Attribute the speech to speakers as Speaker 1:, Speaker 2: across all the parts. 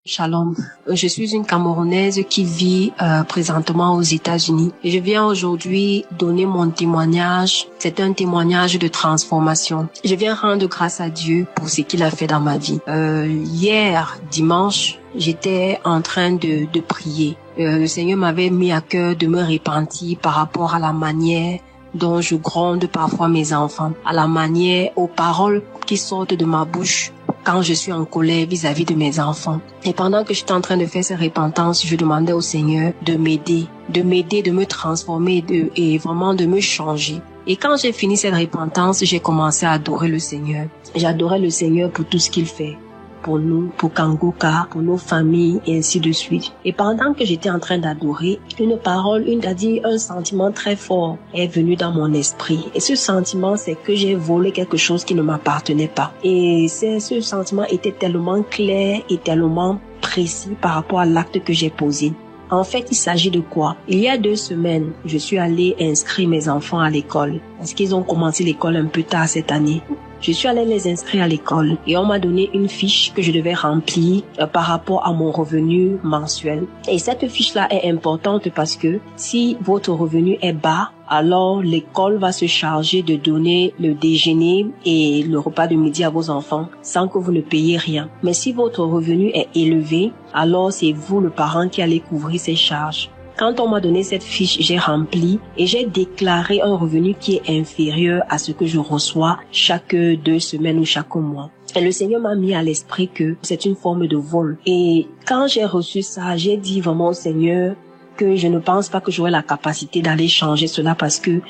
Speaker 1: Shalom, je suis une Camerounaise qui vit présentement aux États-Unis. Je viens aujourd'hui donner mon témoignage. C'est un témoignage de transformation. Je viens rendre grâce à Dieu pour ce qu'il a fait dans ma vie. Hier, dimanche, j'étais en train de prier. Le Seigneur m'avait mis à cœur de me repentir par rapport à la manière dont je gronde parfois mes enfants, à la manière, aux paroles qui sortent de ma bouche quand je suis en colère vis-à-vis de mes enfants. Et pendant que j'étais en train de faire cette repentance, je demandais au Seigneur de m'aider, de me transformer et vraiment de me changer. Et quand j'ai fini cette repentance, j'ai commencé à adorer le Seigneur. J'adorais le Seigneur pour tout ce qu'il fait. Pour nous, pour Kangoka, pour nos familles et ainsi de suite. Et pendant que j'étais en train d'adorer, un sentiment très fort est venu dans mon esprit. Et ce sentiment, c'est que j'ai volé quelque chose qui ne m'appartenait pas. Et ce sentiment était tellement clair et tellement précis par rapport à l'acte que j'ai posé. En fait, il s'agit de quoi? Il y a 2 semaines, je suis allée inscrire mes enfants à l'école. Parce qu'ils ont commencé l'école un peu tard cette année. Je suis allée les inscrire à l'école et on m'a donné une fiche que je devais remplir par rapport à mon revenu mensuel. Et cette fiche-là est importante parce que si votre revenu est bas, alors l'école va se charger de donner le déjeuner et le repas de midi à vos enfants sans que vous ne payiez rien. Mais si votre revenu est élevé, alors c'est vous, le parent, qui allez couvrir ces charges. Quand on m'a donné cette fiche, j'ai rempli et j'ai déclaré un revenu qui est inférieur à ce que je reçois chaque 2 semaines ou chaque mois. Et le Seigneur m'a mis à l'esprit que c'est une forme de vol. Et quand j'ai reçu ça, j'ai dit vraiment au Seigneur que je ne pense pas que j'aurai la capacité d'aller changer cela parce que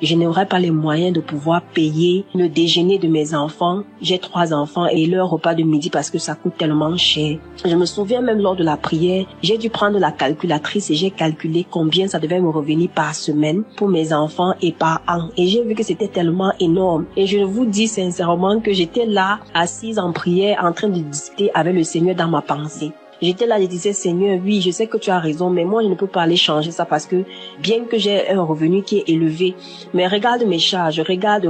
Speaker 1: je n'aurai pas les moyens de pouvoir payer le déjeuner de mes enfants. J'ai 3 enfants et leur repas de midi parce que ça coûte tellement cher. Je me souviens même lors de la prière, j'ai dû prendre la calculatrice et j'ai calculé combien ça devait me revenir par semaine pour mes enfants et par an. Et j'ai vu que c'était tellement énorme. Et je vous dis sincèrement que j'étais là, assise en prière, en train de discuter avec le Seigneur dans ma pensée. J'étais là, je disais, Seigneur, oui, je sais que tu as raison, mais moi, je ne peux pas aller changer ça parce que bien que j'ai un revenu qui est élevé, mais regarde mes charges, regarde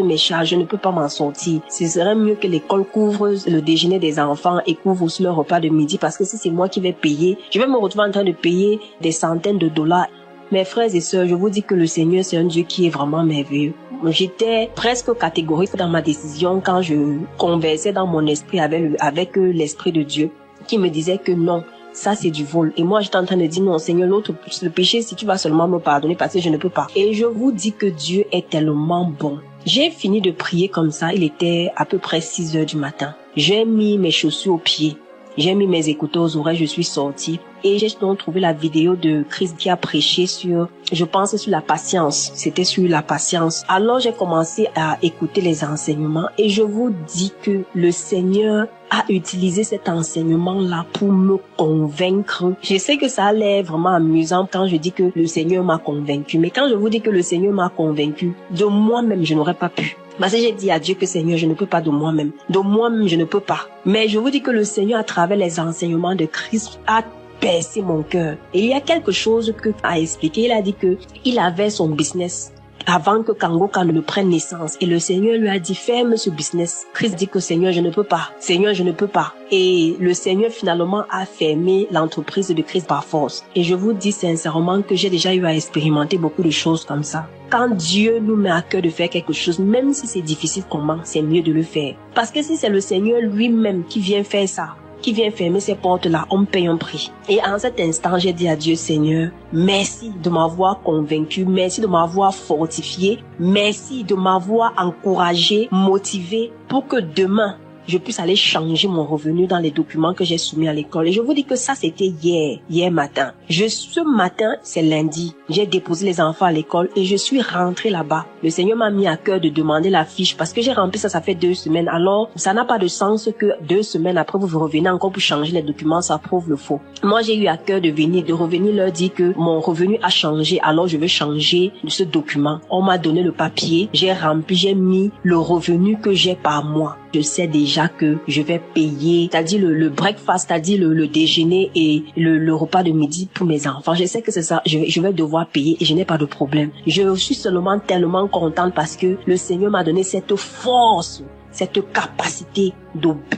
Speaker 1: mes charges, je ne peux pas m'en sortir. Ce serait mieux que l'école couvre le déjeuner des enfants et couvre aussi leur repas de midi parce que si c'est moi qui vais payer, je vais me retrouver en train de payer des centaines de dollars. Mes frères et sœurs, je vous dis que le Seigneur, c'est un Dieu qui est vraiment merveilleux. J'étais presque catégorique dans ma décision quand je conversais dans mon esprit avec l'Esprit de Dieu, qui me disait que non, ça c'est du vol. Et moi j'étais en train de dire non Seigneur, le péché, si tu vas seulement me pardonner parce que je ne peux pas. Et je vous dis que Dieu est tellement bon. J'ai fini de prier comme ça, il était à peu près 6 heures du matin. J'ai mis mes chaussures aux pieds, j'ai mis mes écouteurs aux oreilles, je suis sortie. Et j'ai donc trouvé la vidéo de Christ qui a prêché sur la patience. C'était sur la patience. Alors j'ai commencé à écouter les enseignements et je vous dis que le Seigneur a utilisé cet enseignement-là pour me convaincre. Je sais que ça a l'air vraiment amusant quand je dis que le Seigneur m'a convaincu. Mais quand je vous dis que le Seigneur m'a convaincu, de moi-même, je n'aurais pas pu. Parce que j'ai dit à Dieu que Seigneur, je ne peux pas de moi-même. De moi-même, je ne peux pas. Mais je vous dis que le Seigneur, à travers les enseignements de Christ, a percé mon cœur. Et il y a quelque chose que a expliqué. Il a dit que il avait son business avant que Kangoka ne prenne naissance. Et le Seigneur lui a dit, ferme ce business. Christ dit que Seigneur, je ne peux pas. Seigneur, je ne peux pas. Et le Seigneur finalement a fermé l'entreprise de Christ par force. Et je vous dis sincèrement que j'ai déjà eu à expérimenter beaucoup de choses comme ça. Quand Dieu nous met à cœur de faire quelque chose, même si c'est difficile comment, c'est mieux de le faire. Parce que si c'est le Seigneur lui-même qui vient faire ça, qui vient fermer ces portes-là, on paye un prix. Et en cet instant, j'ai dit à Dieu, Seigneur, merci de m'avoir convaincu, merci de m'avoir fortifié, merci de m'avoir encouragé, motivé pour que demain, je puisse aller changer mon revenu dans les documents que j'ai soumis à l'école. Et je vous dis que ça, c'était hier matin. Ce matin, c'est lundi. J'ai déposé les enfants à l'école et je suis rentrée là-bas. Le Seigneur m'a mis à cœur de demander la fiche parce que j'ai rempli ça fait 2 semaines. Alors, ça n'a pas de sens que 2 semaines après, vous revenez encore pour changer les documents. Ça prouve le faux. Moi, j'ai eu à cœur de revenir leur dire que mon revenu a changé. Alors, je veux changer ce document. On m'a donné le papier. J'ai rempli, j'ai mis le revenu que j'ai par mois. Je sais déjà que je vais payer, c'est-à-dire le breakfast, c'est-à-dire le déjeuner et le repas de midi pour mes enfants. Je sais que c'est ça, je vais devoir payer et je n'ai pas de problème. Je suis seulement tellement contente parce que le Seigneur m'a donné cette force, cette capacité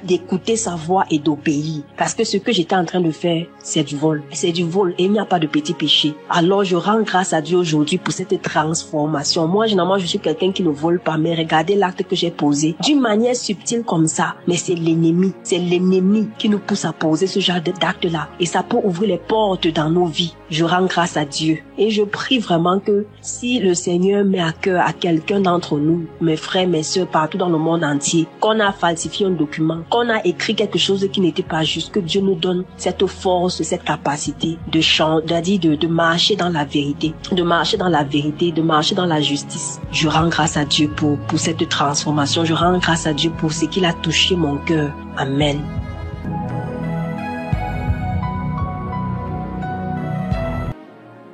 Speaker 1: d'écouter sa voix et d'obéir. Parce que ce que j'étais en train de faire, c'est du vol. C'est du vol et il n'y a pas de petit péché. Alors je rends grâce à Dieu aujourd'hui pour cette transformation. Moi, généralement, je suis quelqu'un qui ne vole pas, mais regardez l'acte que j'ai posé. D'une manière subtile comme ça, mais c'est l'ennemi. C'est l'ennemi qui nous pousse à poser ce genre d'acte-là. Et ça peut ouvrir les portes dans nos vies. Je rends grâce à Dieu. Et je prie vraiment que si le Seigneur met à cœur à quelqu'un d'entre nous, mes frères, mes sœurs, partout dans le monde entier, qu'on a falsifié un document, qu'on a écrit quelque chose qui n'était pas juste, que Dieu nous donne cette force, cette capacité de marcher dans la vérité, de marcher dans la vérité, de marcher dans la justice. Je rends grâce à Dieu pour cette transformation. Je rends grâce à Dieu pour ce qu'il a touché mon cœur. Amen.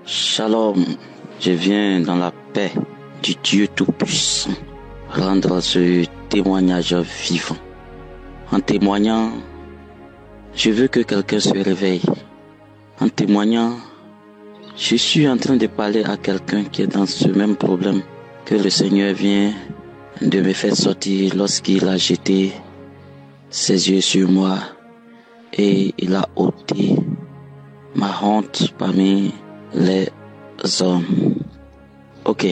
Speaker 2: Shalom, je viens dans la paix du Dieu Tout-Puissant rendre ce témoignage vivant. En témoignant, je veux que quelqu'un se réveille. En témoignant, je suis en train de parler à quelqu'un qui est dans ce même problème que le Seigneur vient de me faire sortir lorsqu'il a jeté ses yeux sur moi et il a ôté ma honte parmi les hommes. Ok,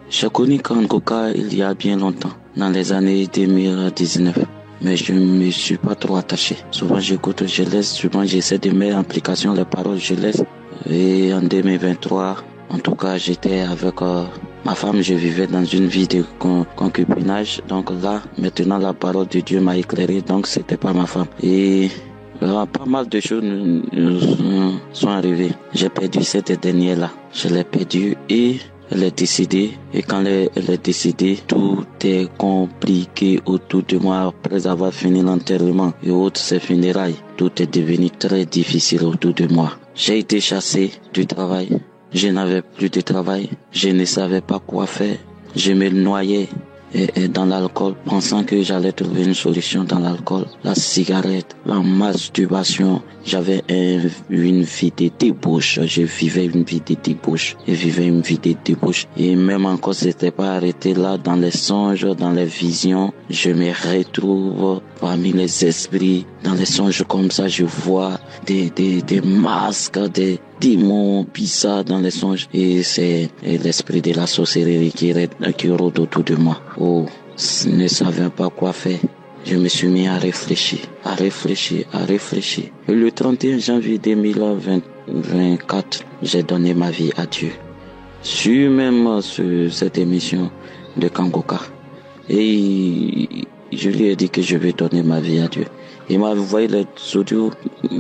Speaker 2: j'ai connu Kangoka il y a bien longtemps, dans les années 2019, mais je ne me suis pas trop attaché. Souvent j'écoute, je laisse, souvent j'essaie de mettre en application les paroles, je laisse. Et en 2023, en tout cas, j'étais avec ma femme, je vivais dans une vie de concubinage. Donc là, maintenant, la parole de Dieu m'a éclairé, donc c'était pas ma femme. Et pas mal de choses nous sont arrivées. J'ai perdu cette dernière-là. Je l'ai perdue et elle est décédée. Et quand elle est décédée, tout est compliqué autour de moi. Après avoir fini l'enterrement et autres ses funérailles, tout est devenu très difficile autour de moi. J'ai été chassé du travail. Je n'avais plus de travail. Je ne savais pas quoi faire. Je me noyais dans l'alcool, pensant que j'allais trouver une solution dans l'alcool, la cigarette, la masturbation. J'avais une vie de débauche. Je vivais une vie de débauche. Et même encore, c'était pas arrêté là dans les songes, dans les visions. Je me retrouve parmi les esprits. Dans les songes comme ça, je vois des masques, des démons bizarres dans les songes. Et c'est l'esprit de la sorcellerie qui rôde autour de moi. Oh, je ne savais pas quoi faire. Je me suis mis à réfléchir. Et le 31 janvier 2024, j'ai donné ma vie à Dieu. Sur même cette émission de Kangoka. Et je lui ai dit que je vais donner ma vie à Dieu. Il m'a envoyé les audios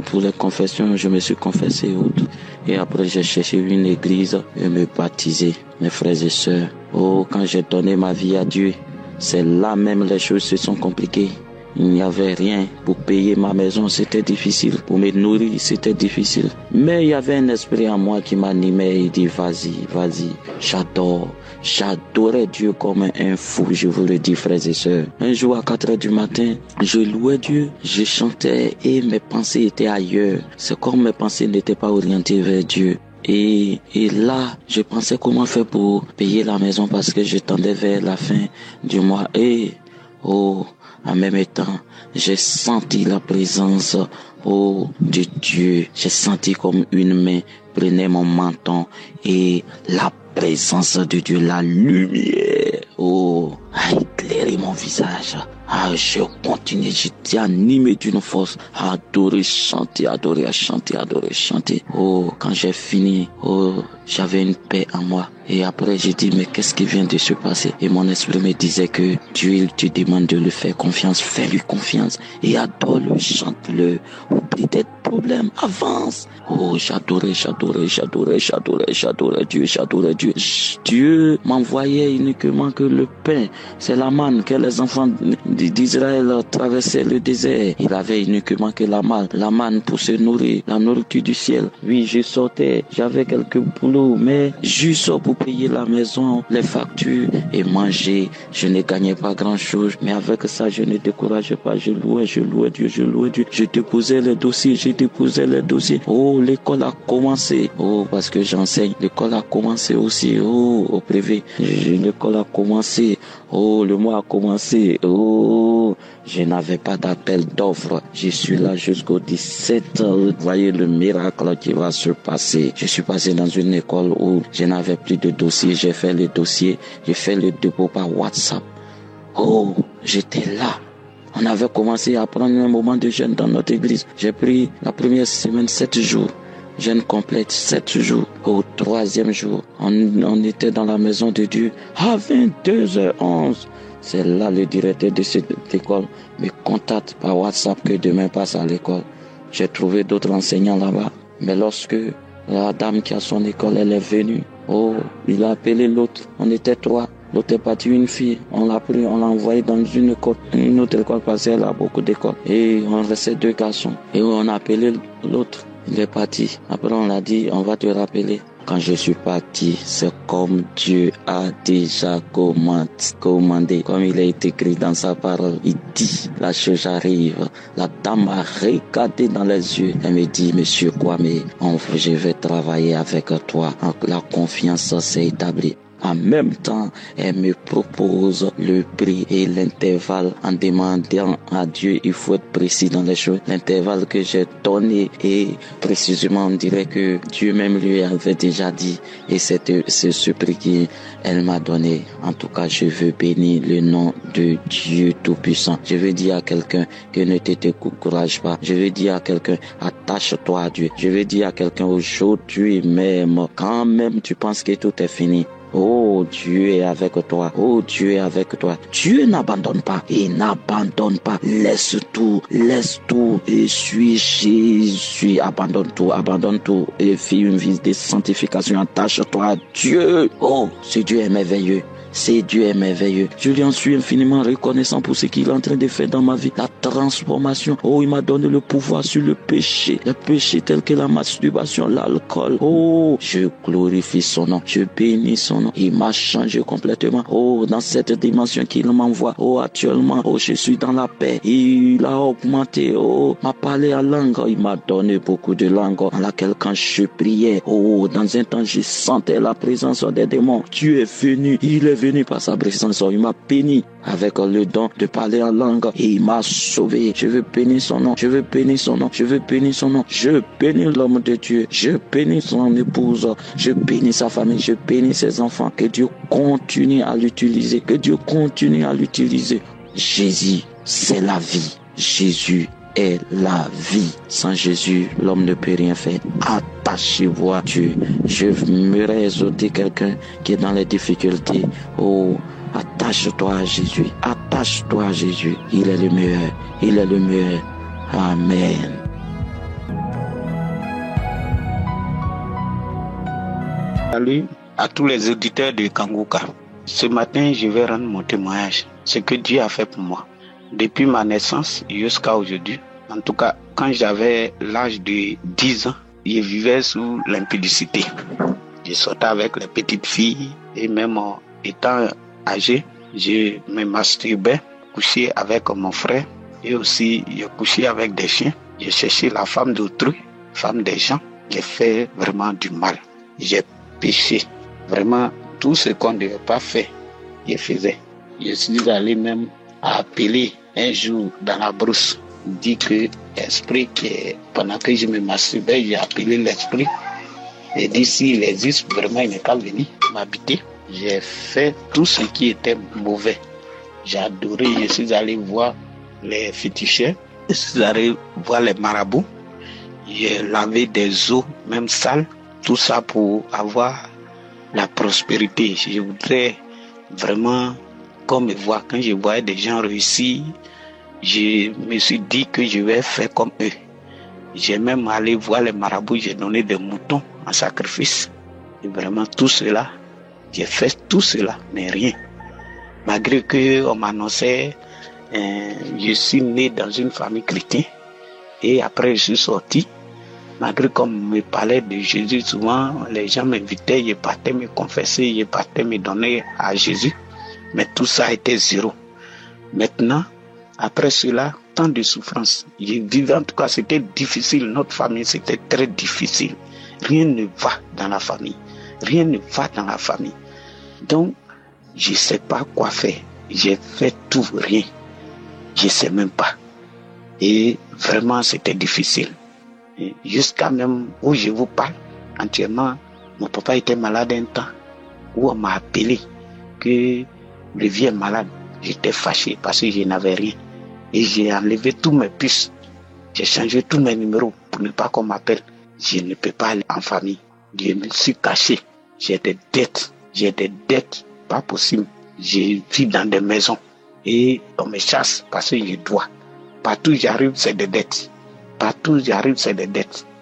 Speaker 2: pour les confessions, je me suis confessé et autres. Et après j'ai cherché une église et me baptiser, mes frères et sœurs. Oh, quand j'ai donné ma vie à Dieu, c'est là même les choses se sont compliquées. Il n'y avait rien pour payer ma maison, c'était difficile. Pour me nourrir, c'était difficile. Mais il y avait un esprit en moi qui m'animait et dit vas-y. J'adorais Dieu comme un fou, je vous le dis frères et sœurs. Un jour à 4h du matin, je louais Dieu, je chantais et mes pensées étaient ailleurs. C'est comme mes pensées n'étaient pas orientées vers Dieu. Et là, je pensais comment faire pour payer la maison parce que je tendais vers la fin du mois. Et en même temps, j'ai senti la présence de Dieu. J'ai senti comme une main prenait mon menton et la présence de Dieu, la lumière, a éclairé mon visage. Je continuais, j'étais animé d'une force à adorer, chanter. Quand j'ai fini, j'avais une paix en moi. Et après, j'ai dit, mais qu'est-ce qui vient de se passer? Et mon esprit me disait que Dieu, il te demande de lui faire confiance. Fais-lui confiance et adore-le, chante-le. Oublie tes problèmes, avance. J'adorais Dieu. Dieu m'envoyait uniquement que le pain, c'est la manne que les enfants d'Israël traversaient le désert. Il avait uniquement que la manne pour se nourrir, la nourriture du ciel. Oui, je sortais, j'avais quelques boulots, mais juste pour payer la maison, les factures et manger. Je ne gagnais pas grand-chose, mais avec ça, je ne décourageais pas. Je louais Dieu. Je déposais les dossiers. L'école a commencé. Parce que j'enseigne. L'école a commencé aussi. Au privé. L'école a commencé. Oh, le mois a commencé. Oh, je n'avais pas d'appel d'offres. Je suis là jusqu'au 17. Voyez le miracle qui va se passer. Je suis passé dans une école où je n'avais plus de dossier. J'ai fait le dossier. J'ai fait le dépôt par WhatsApp. Oh, j'étais là. On avait commencé à prendre un moment de jeûne dans notre église. J'ai pris la première semaine 7 jours. Jeûne complète 7 jours. Au 3e jour, on était dans la maison de Dieu à 22h11. C'est là le directeur de cette école me contacte par WhatsApp que demain passe à l'école. J'ai trouvé d'autres enseignants là-bas. Mais lorsque la dame qui a son école, elle est venue. Oh, il a appelé l'autre. On était 3. L'autre est parti, une fille. On l'a pris, on l'a envoyé dans une autre école parce qu'elle a beaucoup d'écoles. Et on restait 2 garçons. Et on a appelé l'autre. Il est parti. Après, on l'a dit, on va te rappeler. Quand je suis parti, c'est comme Dieu a déjà commandé. Comme il a été écrit dans sa parole, il dit, la chose arrive. La dame a regardé dans les yeux. Elle me dit, monsieur Kwame, je vais travailler avec toi. La confiance s'est établie. En même temps, elle me propose le prix et l'intervalle en demandant à Dieu, il faut être précis dans les choses. L'intervalle que j'ai donné et précisément on dirait que Dieu même lui avait déjà dit et c'est ce prix qu'elle m'a donné. En tout cas, je veux bénir le nom de Dieu Tout-Puissant. Je veux dire à quelqu'un que ne te décourage pas. Je veux dire à quelqu'un, attache-toi à Dieu. Je veux dire à quelqu'un aujourd'hui même, quand même tu penses que tout est fini. Oh, Dieu est avec toi. Oh, Dieu est avec toi. Dieu n'abandonne pas. Il n'abandonne pas. Laisse tout et suis Jésus. Abandonne tout et fais une vie de sanctification. Attache-toi à Dieu. Oh, ce Dieu est merveilleux. C'est Dieu est merveilleux. Je lui en suis infiniment reconnaissant pour ce qu'il est en train de faire dans ma vie. La transformation. Oh, il m'a donné le pouvoir sur le péché. Le péché tel que la masturbation, l'alcool. Oh, je glorifie son nom. Je bénis son nom. Il m'a changé complètement. Oh, dans cette dimension qu'il m'envoie. Oh, actuellement, oh, je suis dans la paix. Il a augmenté. Oh, m'a parlé en langue. Il m'a donné beaucoup de langues dans laquelle quand je priais. Oh, dans un temps, je sentais la présence des démons. Dieu est venu. Il est venu par sa présence, il m'a béni avec le don de parler en langue et il m'a sauvé. Je veux bénir son nom, je veux bénir son nom, je veux bénir son nom. Je bénis l'homme de Dieu, je bénis son épouse, je bénis sa famille, je bénis ses enfants. Que Dieu continue à l'utiliser, que Dieu continue à l'utiliser. Jésus, c'est la vie. Jésus est la vie. Sans Jésus, l'homme ne peut rien faire. Attachez-vous à Dieu. Je me réexhorter quelqu'un qui est dans les difficultés. Oh, attache-toi à Jésus. Attache-toi à Jésus. Il est le meilleur. Il est le meilleur. Amen.
Speaker 3: Salut à tous les auditeurs de Kanguka. Ce matin, je vais rendre mon témoignage. Ce que Dieu a fait pour moi. Depuis ma naissance jusqu'à aujourd'hui, en tout cas, quand j'avais l'âge de 10 ans, je vivais sous l'impudicité. Je sortais avec les petites filles et même étant âgé, je me masturbais, couchais avec mon frère et aussi je couchais avec des chiens. Je cherchais la femme d'autrui, femme des gens. J'ai fait vraiment du mal. J'ai péché. Vraiment, tout ce qu'on ne devait pas faire, je faisais. Je suis allé même à appeler un jour dans la brousse, dit que l'esprit, pendant que je me masturbais, j'ai appelé l'esprit et dit s'il existe vraiment, il n'est pas venu m'habiter. J'ai fait tout ce qui était mauvais. J'ai adoré, je suis allé voir les féticheurs, je suis allé voir les marabouts, j'ai lavé des eaux, même sales, tout ça pour avoir la prospérité. Je voudrais vraiment qu'on me voit. Quand je voyais des gens réussir, je me suis dit que je vais faire comme eux. J'ai même allé voir les marabouts, j'ai donné des moutons en sacrifice. Et vraiment tout cela, j'ai fait tout cela, mais rien. Malgré qu'on m'annonçait, je suis né dans une famille chrétienne. Et après je suis sorti. Malgré qu'on me parlait de Jésus, souvent les gens m'invitaient, je partais me confesser, je partais me donner à Jésus. Mais tout ça était zéro. Maintenant, après cela, tant de souffrances. Je vivais, en tout cas, c'était difficile. Notre famille, c'était très difficile. Rien ne va dans la famille. Rien ne va dans la famille. Donc, je ne sais pas quoi faire. J'ai fait tout, rien. Je ne sais même pas. Et vraiment, c'était difficile. Et jusqu'à même où je vous parle, entièrement, mon papa était malade un temps, où on m'a appelé que le vieux est malade. J'étais fâché parce que je n'avais rien. Et j'ai enlevé tous mes puces. J'ai changé tous mes numéros pour ne pas qu'on m'appelle. Je ne peux pas aller en famille. Je me suis caché. J'ai des dettes. Pas possible. Je vis dans des maisons. Et on me chasse parce que je dois. Partout où j'arrive, c'est des dettes.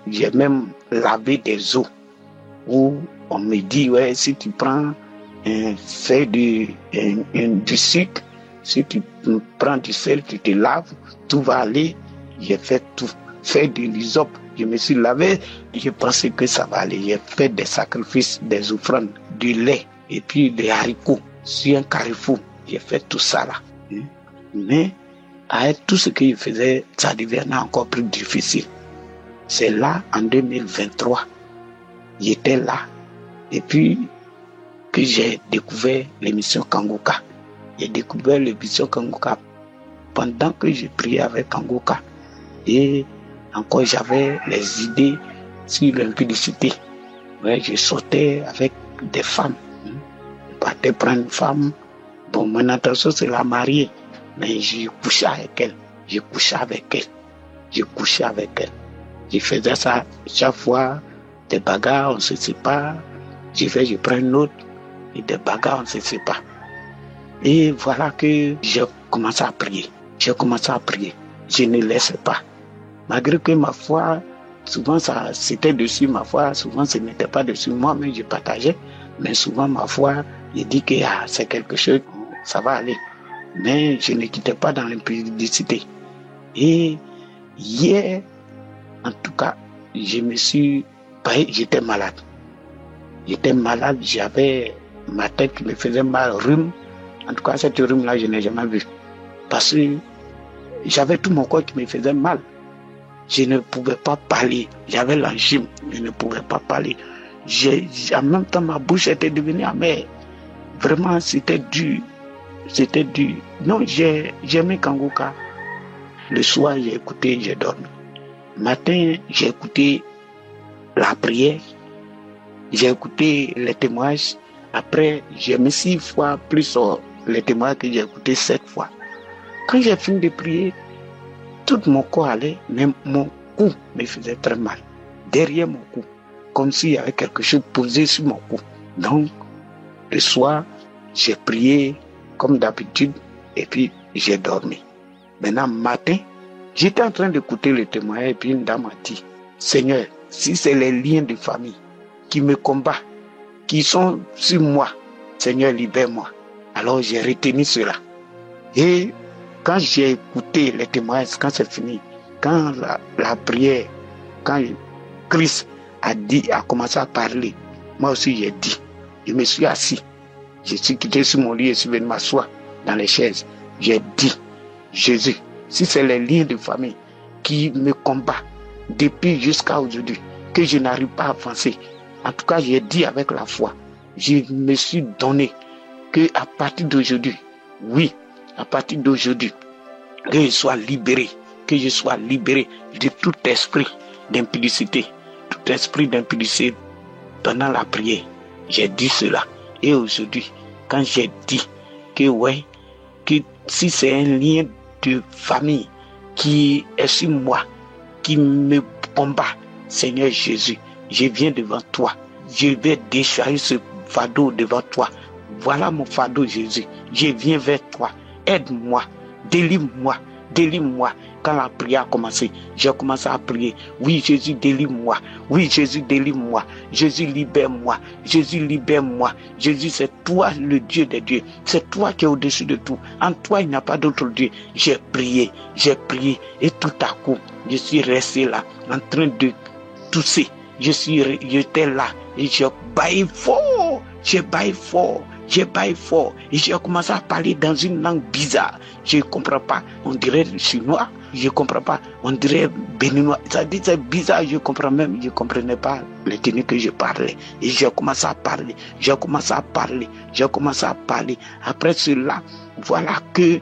Speaker 3: J'ai même lavé des eaux où on me dit, ouais, si tu prends fais du sucre, si tu prends du sel, tu te laves, tout va aller. J'ai fait tout. Fait du lysop, je me suis lavé, je pensais que ça va aller. J'ai fait des sacrifices, des offrandes, du lait et puis des haricots sur un carrefour. J'ai fait tout ça là. Mais avec tout ce que je faisais, ça devenait encore plus difficile. C'est là, en 2023, j'étais là. Et puis, que j'ai découvert l'émission Kangoka. J'ai découvert l'émission Kangoka pendant que je priais avec Kangoka. Et encore, j'avais les idées sur l'impudicité. Ouais, je sortais avec des femmes. Je partais prendre une femme. Bon, mon intention, c'est la marier. Mais je couchais avec elle. Je faisais ça chaque fois. Des bagarres, on se sépare. Je prends une autre. Et des bagarres, on se sépare. Et voilà que j'ai commencé à prier. Je ne laissais pas. Malgré que ma foi, souvent ça c'était dessus ma foi, souvent ce n'était pas dessus moi, mais je partageais. Mais souvent ma foi, je dis que c'est quelque chose, ça va aller. Mais je ne quittais pas dans l'impudicité. Et hier, en tout cas, j'étais malade. J'avais ma tête qui me faisait mal, rhume. En tout cas, cette rhume-là, je n'ai jamais vu. Parce que j'avais tout mon corps qui me faisait mal. Je ne pouvais pas parler. J'avais l'angine. Je ne pouvais pas parler. En même temps, ma bouche était devenue amère. Vraiment, c'était dur. Non, j'ai aimé Kangoka. Le soir, j'ai écouté, j'ai dormi. Le matin, j'ai écouté la prière. J'ai écouté les témoignages. Après, j'ai mis 6 fois plus les témoignages que j'ai écouté 7 fois. Quand j'ai fini de prier, tout mon corps allait, mais mon cou me faisait très mal. Derrière mon cou, comme s'il y avait quelque chose posé sur mon cou. Donc, le soir, j'ai prié comme d'habitude et puis j'ai dormi. Maintenant, matin, j'étais en train d'écouter le témoignage et puis une dame a dit, Seigneur, si c'est les liens de famille qui me combattent, qui sont sur moi, Seigneur, libère-moi. Alors j'ai retenu cela. Et quand j'ai écouté les témoignages, quand c'est fini, quand la prière, quand Christ a commencé à parler, moi aussi j'ai dit, je me suis assis, je suis quitté sur mon lit et suis venu m'asseoir dans les chaises. J'ai dit, Jésus, si c'est les liens de famille qui me combattent depuis jusqu'à aujourd'hui, que je n'arrive pas à avancer, en tout cas j'ai dit avec la foi, je me suis donné que à partir d'aujourd'hui, oui, à partir d'aujourd'hui, que je sois libéré de tout esprit d'impudicité pendant la prière. J'ai dit cela. Et aujourd'hui, quand j'ai dit que si c'est un lien de famille qui est sur moi, qui me combat, Seigneur Jésus, je viens devant toi. Je vais décharger ce fardeau devant toi. Voilà mon fardeau, Jésus. Je viens vers toi. Aide-moi. Délivre-moi. Quand la prière a commencé, j'ai commencé à prier. Oui, Jésus, délivre-moi. Oui, Jésus, délivre-moi. Jésus, libère-moi. Jésus, c'est toi le Dieu des dieux. C'est toi qui es au-dessus de tout. En toi, il n'y a pas d'autre Dieu. J'ai prié. Et tout à coup, je suis resté là, en train de tousser. J'étais là et j'ai baillé fort. j'ai baillé fort et j'ai commencé à parler dans une langue bizarre. Je ne comprends pas. On dirait chinois. Je ne comprends pas. On dirait béninois. Ça dit c'est bizarre. Je comprends même. Je ne comprenais pas le tenue que je parlais. Et j'ai commencé à parler. J'ai commencé à parler. J'ai commencé à parler. Après cela, voilà que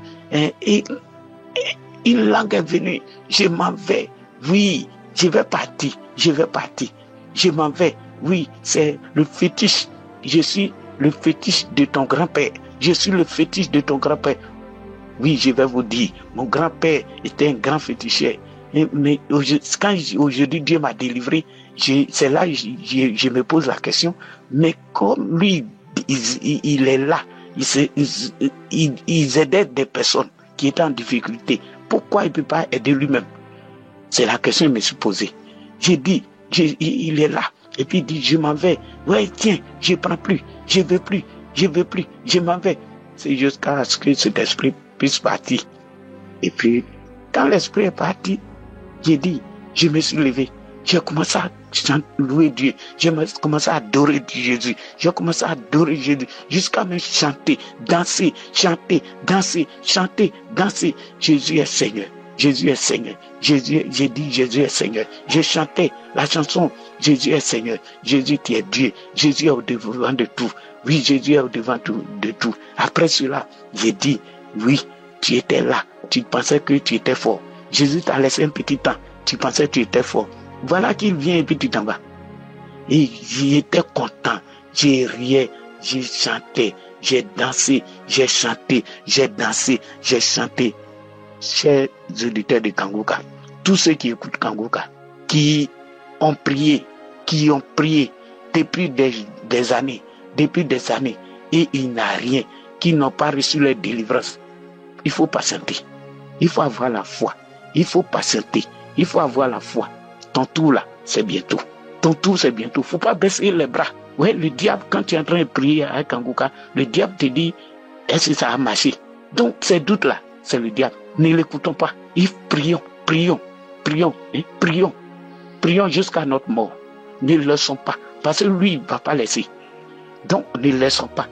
Speaker 3: une langue est venue. Je m'en vais. Oui, je vais partir. Je vais partir. Je m'en vais. Oui, c'est le fétiche. Je suis le fétiche de ton grand-père. Je suis le fétiche de ton grand-père. Oui, je vais vous dire, mon grand-père était un grand féticheur. Mais quand aujourd'hui Dieu m'a délivré, c'est là que je me pose la question. Mais comme lui, il est là, il aidait des personnes qui étaient en difficulté. Pourquoi il ne peut pas aider lui-même? C'est la question que je me suis posée. J'ai dit, il est là. Et puis il dit, je m'en vais. Ouais, tiens, je ne prends plus. Je ne veux plus. Je ne veux plus. Je m'en vais. C'est jusqu'à ce que cet esprit puisse partir. Et puis, quand l'esprit est parti, j'ai dit, je me suis levé. J'ai commencé à louer Dieu. J'ai commencé à adorer Jésus. J'ai commencé à adorer Jésus. Jusqu'à me chanter, danser, chanter, danser, chanter, danser. Jésus est Seigneur. Jésus est Seigneur. J'ai dit Jésus est Seigneur. J'ai chanté la chanson Jésus est Seigneur. Jésus tu es Dieu. Jésus est au-devant de tout. Oui, Jésus est au-devant de tout. Après cela, j'ai dit, oui, tu étais là. Tu pensais que tu étais fort. Jésus t'a laissé un petit temps. Tu pensais que tu étais fort. Voilà qu'il vient et puis tu t'en vas. Et j'étais content. J'ai rié, j'ai chanté, j'ai dansé, j'ai chanté, j'ai dansé, j'ai chanté. Chers auditeurs de Kanguka, tous ceux qui écoutent Kanguka, qui ont prié depuis des années, et il n'y a rien, qui n'ont pas reçu leur délivrance. Il faut patienter. Il faut avoir la foi. Il faut patienter. Il faut avoir la foi. Ton tour là, c'est bientôt. Ton tour, c'est bientôt. Il ne faut pas baisser les bras. Ouais, le diable, quand tu es en train de prier à Kanguka, le diable te dit, est-ce que ça a marché? Donc, ces doutes là, c'est le diable. Ne l'écoutons pas. Prions jusqu'à notre mort. Ne le laissons pas. Parce que lui, il ne va pas laisser. Donc, ne le laissons pas.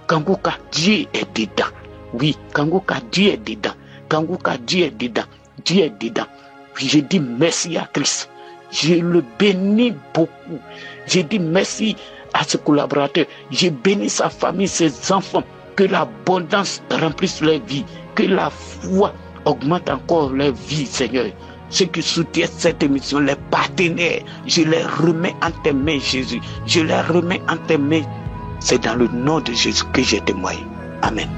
Speaker 3: Kanguka, Dieu est dedans. Oui, Kanguka, Dieu est dedans. Kanguka, Dieu est dedans. Dieu est dedans. Je dis merci à Christ. Je le bénis beaucoup. Je dis merci à ses collaborateurs. Je bénis sa famille, ses enfants. Que l'abondance remplisse leur vie. Que la foi augmente encore leur vie, Seigneur. Ceux qui soutiennent cette émission, les partenaires, je les remets en tes mains, Jésus. Je les remets en tes mains. C'est dans le nom de Jésus que j'ai témoigné. Amen.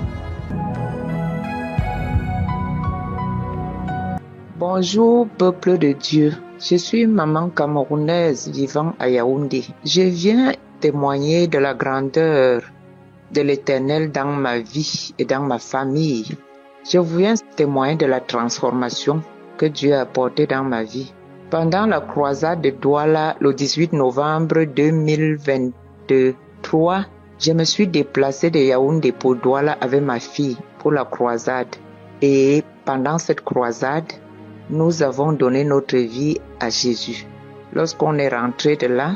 Speaker 4: Bonjour, peuple de Dieu. Je suis maman camerounaise vivant à Yaoundé. Je viens témoigner de la grandeur de l'Éternel dans ma vie et dans ma famille. Je viens témoigner de la transformation que Dieu a apportée dans ma vie. Pendant la croisade de Douala, le 18 novembre 2023, je me suis déplacée de Yaoundé pour Douala avec ma fille pour la croisade. Et pendant cette croisade, nous avons donné notre vie à Jésus. Lorsqu'on est rentré de là,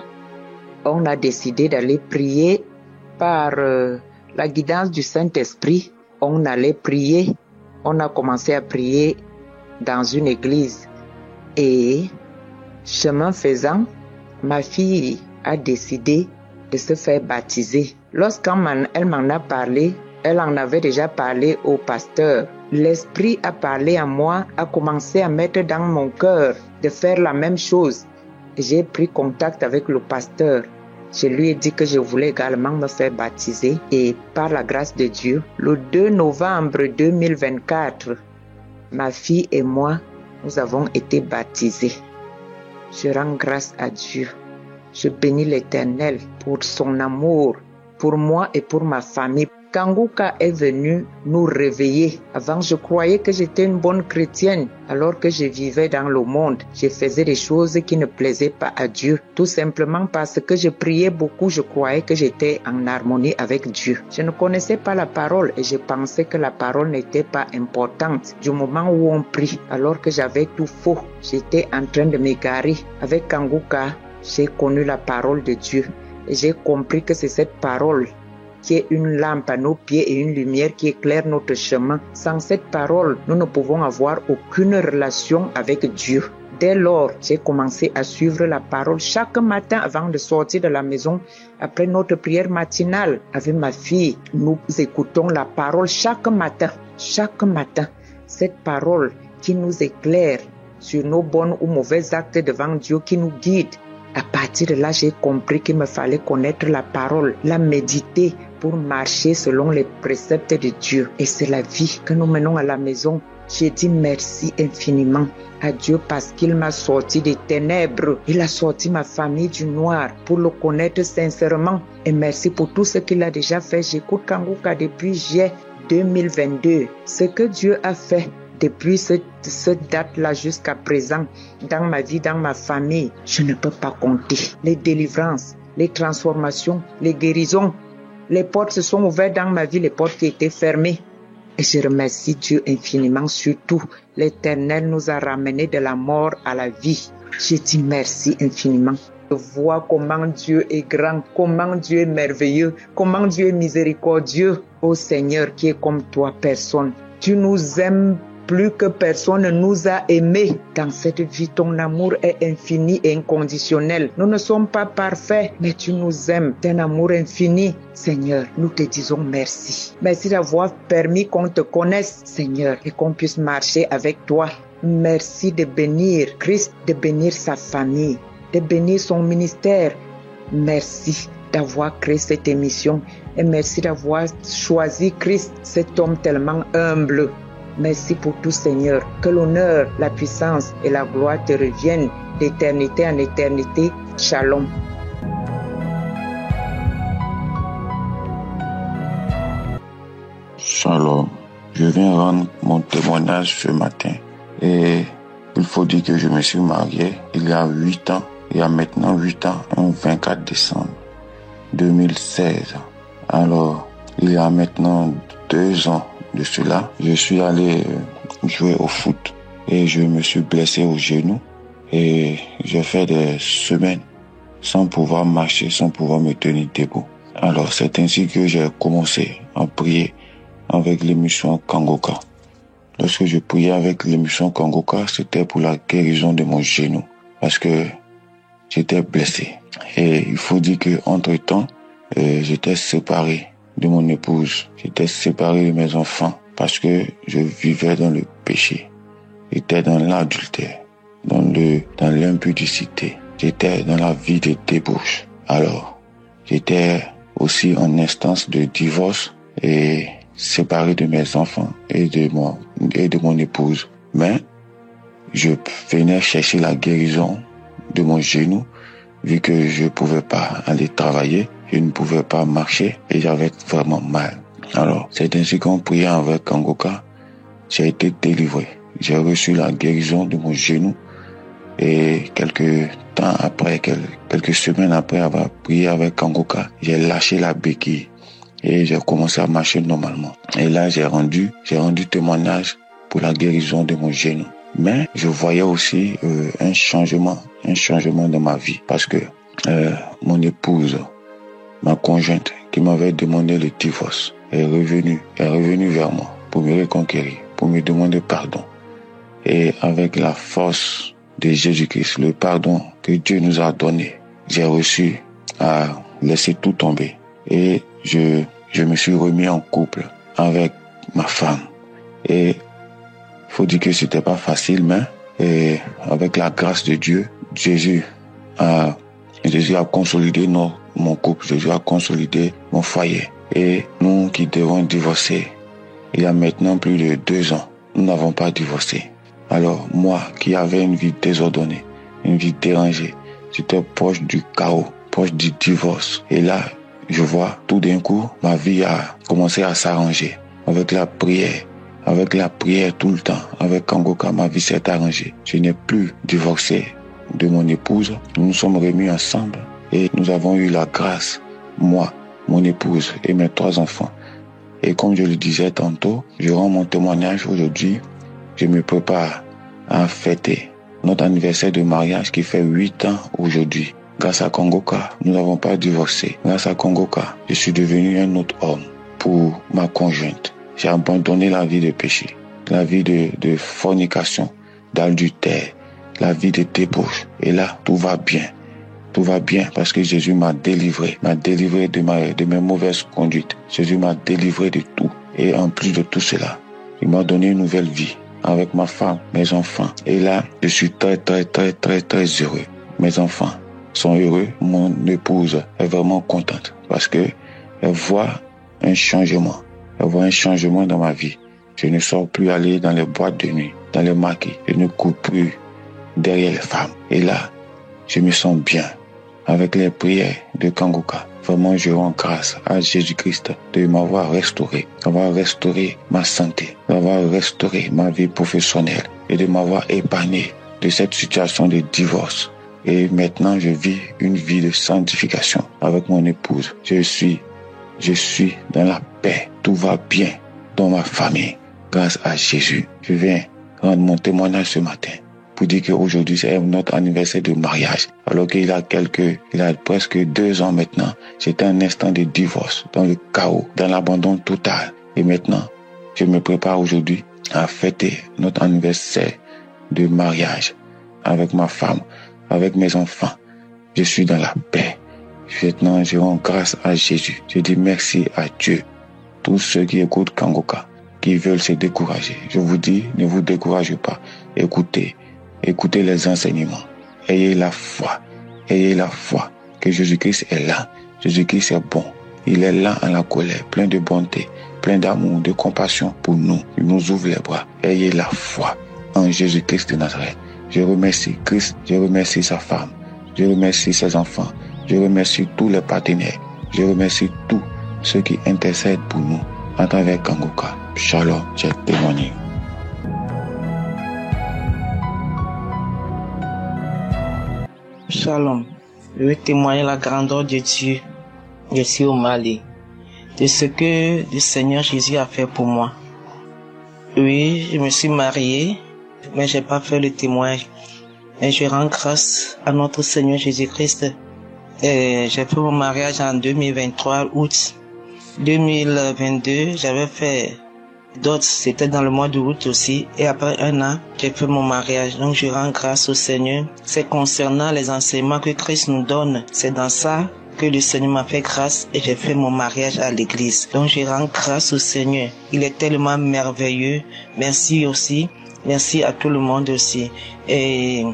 Speaker 4: on a décidé d'aller prier par la guidance du Saint-Esprit. On allait prier. On a commencé à prier dans une église. Et chemin faisant, ma fille a décidé de se faire baptiser. Lorsqu'elle m'en a parlé, elle en avait déjà parlé au pasteur. L'Esprit a parlé à moi, a commencé à mettre dans mon cœur de faire la même chose. J'ai pris contact avec le pasteur. Je lui ai dit que je voulais également me faire baptiser. Et par la grâce de Dieu, le 2 novembre 2024, ma fille et moi, nous avons été baptisés. Je rends grâce à Dieu. Je bénis l'Éternel pour son amour, pour moi et pour ma famille. Kanguka est venu nous réveiller. Avant, je croyais que j'étais une bonne chrétienne. Alors que je vivais dans le monde, je faisais des choses qui ne plaisaient pas à Dieu. Tout simplement parce que je priais beaucoup, je croyais que j'étais en harmonie avec Dieu. Je ne connaissais pas la parole et je pensais que la parole n'était pas importante. Du moment où on prie, alors que j'avais tout faux, j'étais en train de m'égarer. Avec Kanguka, j'ai connu la parole de Dieu et j'ai compris que c'est cette parole qui est une lampe à nos pieds et une lumière qui éclaire notre chemin. Sans cette parole, nous ne pouvons avoir aucune relation avec Dieu. Dès lors, j'ai commencé à suivre la parole chaque matin avant de sortir de la maison. Après notre prière matinale avec ma fille, nous écoutons la parole chaque matin. Chaque matin, cette parole qui nous éclaire sur nos bons ou mauvais actes devant Dieu, qui nous guide. À partir de là, j'ai compris qu'il me fallait connaître la parole, la méditer pour marcher selon les préceptes de Dieu. Et c'est la vie que nous menons à la maison. J'ai dit merci infiniment à Dieu parce qu'il m'a sorti des ténèbres. Il a sorti ma famille du noir pour le connaître sincèrement. Et merci pour tout ce qu'il a déjà fait. J'écoute Kanguka depuis juillet 2022. Ce que Dieu a fait depuis cette date-là jusqu'à présent, dans ma vie, dans ma famille, je ne peux pas compter. Les délivrances, les transformations, les guérisons, les portes se sont ouvertes dans ma vie, les portes qui étaient fermées. Et je remercie Dieu infiniment, surtout l'Éternel nous a ramenés de la mort à la vie. Je dis merci infiniment. Je vois comment Dieu est grand, comment Dieu est merveilleux, comment Dieu est miséricordieux. Ô Seigneur qui est comme toi, personne. Tu nous aimes plus que personne ne nous a aimés. Dans cette vie, ton amour est infini et inconditionnel. Nous ne sommes pas parfaits, mais tu nous aimes d'un amour infini. Seigneur, nous te disons merci. Merci d'avoir permis qu'on te connaisse, Seigneur, et qu'on puisse marcher avec toi. Merci de bénir Christ, de bénir sa famille, de bénir son ministère. Merci d'avoir créé cette émission et merci d'avoir choisi Christ, cet homme tellement humble. Merci pour tout, Seigneur. Que l'honneur, la puissance et la gloire te reviennent d'éternité en éternité. Shalom.
Speaker 5: Shalom. Je viens rendre mon témoignage ce matin. Et il faut dire que je me suis marié il y a 8 ans. Il y a maintenant 8 ans, le 24 décembre 2016. Alors, il y a maintenant 2 ans de cela, je suis allé jouer au foot et je me suis blessé au genou et j'ai fait des semaines sans pouvoir marcher, sans pouvoir me tenir debout. Alors c'est ainsi que j'ai commencé à prier avec l'émission Kanguka. Lorsque je priais avec l'émission Kanguka, c'était pour la guérison de mon genou parce que j'étais blessé. Et il faut dire que entre-temps, j'étais séparé de mon épouse. J'étais séparé de mes enfants parce que je vivais dans le péché. J'étais dans l'adultère, dans l'impudicité. J'étais dans la vie de débauche. Alors, j'étais aussi en instance de divorce et séparé de mes enfants et de mon épouse. Mais je venais chercher la guérison de mon genou vu que je pouvais pas aller travailler. Je ne pouvais pas marcher et j'avais vraiment mal. Alors, c'est ainsi qu'en priant avec Kanguka, j'ai été délivré. J'ai reçu la guérison de mon genou et quelques semaines après avoir prié avec Kanguka, j'ai lâché la béquille et j'ai commencé à marcher normalement. Et là, j'ai rendu témoignage pour la guérison de mon genou. Mais je voyais aussi un changement dans ma vie parce que mon épouse, ma conjointe qui m'avait demandé le divorce est revenue vers moi pour me reconquérir, pour me demander pardon. Et avec la force de Jésus-Christ, le pardon que Dieu nous a donné, j'ai reçu à laisser tout tomber. Et je me suis remis en couple avec ma femme. Et il faut dire que c'était pas facile, mais avec la grâce de Dieu, Jésus a consolidé mon couple, Jésus a consolidé mon foyer. Et nous qui devons divorcer, il y a maintenant plus de 2 ans, nous n'avons pas divorcé. Alors moi qui avais une vie désordonnée, une vie dérangée, j'étais proche du chaos, proche du divorce. Et là, je vois tout d'un coup, ma vie a commencé à s'arranger. Avec la prière tout le temps, avec Kanguka, ma vie s'est arrangée. Je n'ai plus divorcé de mon épouse. Nous nous sommes remis ensemble et nous avons eu la grâce, moi, mon épouse et mes 3 enfants. Et comme je le disais tantôt, je rends mon témoignage aujourd'hui. Je me prépare à fêter notre anniversaire de mariage qui fait 8 ans aujourd'hui. Grâce à Kongoka, nous n'avons pas divorcé. Grâce à Kongoka, je suis devenu un autre homme pour ma conjointe. J'ai abandonné la vie de péché, la vie de fornication, d'adultère, la vie de débauche. Et là, tout va bien. Tout va bien parce que Jésus m'a délivré de mes mauvaises conduites. Jésus m'a délivré de tout. Et en plus de tout cela, il m'a donné une nouvelle vie avec ma femme, mes enfants. Et là, je suis très heureux. Mes enfants sont heureux. Mon épouse est vraiment contente parce que elle voit un changement. Elle voit un changement dans ma vie. Je ne sors plus aller dans les boîtes de nuit, dans les maquis. Je ne cours plus derrière les femmes. Et là, je me sens bien avec les prières de Kangoka. Vraiment, je rends grâce à Jésus-Christ de m'avoir restauré, d'avoir restauré ma santé, d'avoir restauré ma vie professionnelle et de m'avoir épargné de cette situation de divorce. Et maintenant, je vis une vie de sanctification avec mon épouse. Je suis dans la paix. Tout va bien dans ma famille grâce à Jésus. Je viens rendre mon témoignage ce matin pour dire qu'aujourd'hui c'est notre anniversaire de mariage. Alors qu'il a presque 2 ans maintenant, c'était un instant de divorce, dans le chaos, dans l'abandon total. Et maintenant, je me prépare aujourd'hui à fêter notre anniversaire de mariage avec ma femme, avec mes enfants. Je suis dans la paix. Maintenant, je rends grâce à Jésus. Je dis merci à Dieu. Tous ceux qui écoutent Kangoka, qui veulent se décourager, je vous dis, ne vous découragez pas. Écoutez les enseignements. Ayez la foi que Jésus-Christ est là. Jésus-Christ est bon. Il est là en la colère, plein de bonté, plein d'amour, de compassion pour nous. Il nous ouvre les bras. Ayez la foi en Jésus-Christ de Nazareth. Je remercie Christ, je remercie sa femme, je remercie ses enfants, je remercie tous les partenaires, je remercie tous ceux qui intercèdent pour nous à travers Kangoka. Shalom, j'ai témoigné.
Speaker 6: Shalom, je veux témoigner la grandeur de Dieu. Je suis au Mali, de ce que le Seigneur Jésus a fait pour moi. Oui, je me suis marié, mais j'ai pas fait le témoignage. Et je rends grâce à notre Seigneur Jésus-Christ. Et j'ai fait mon mariage en 2023, août. 2022, j'avais fait d'autres, c'était dans le mois d'août aussi. Et après 1 an, j'ai fait mon mariage. Donc je rends grâce au Seigneur. C'est concernant les enseignements que Christ nous donne. C'est dans ça que le Seigneur m'a fait grâce et j'ai fait mon mariage à l'église. Donc je rends grâce au Seigneur. Il est tellement merveilleux. Merci aussi. Merci à tout le monde aussi. Et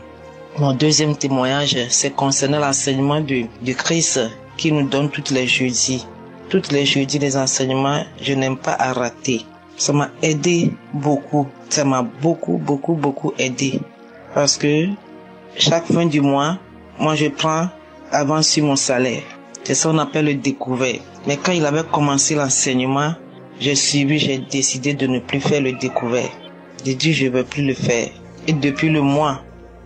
Speaker 6: mon deuxième témoignage, c'est concernant l'enseignement de Christ qui nous donne tous les jeudis. Tous les jeudis, les enseignements, je n'aime pas à rater. Ça m'a aidé beaucoup. Ça m'a beaucoup aidé. Parce que chaque fin du mois, moi je prends avant sur mon salaire. C'est ça qu'on appelle le découvert. Mais quand il avait commencé l'enseignement, j'ai décidé de ne plus faire le découvert. J'ai dit je ne veux plus le faire. Et depuis le mois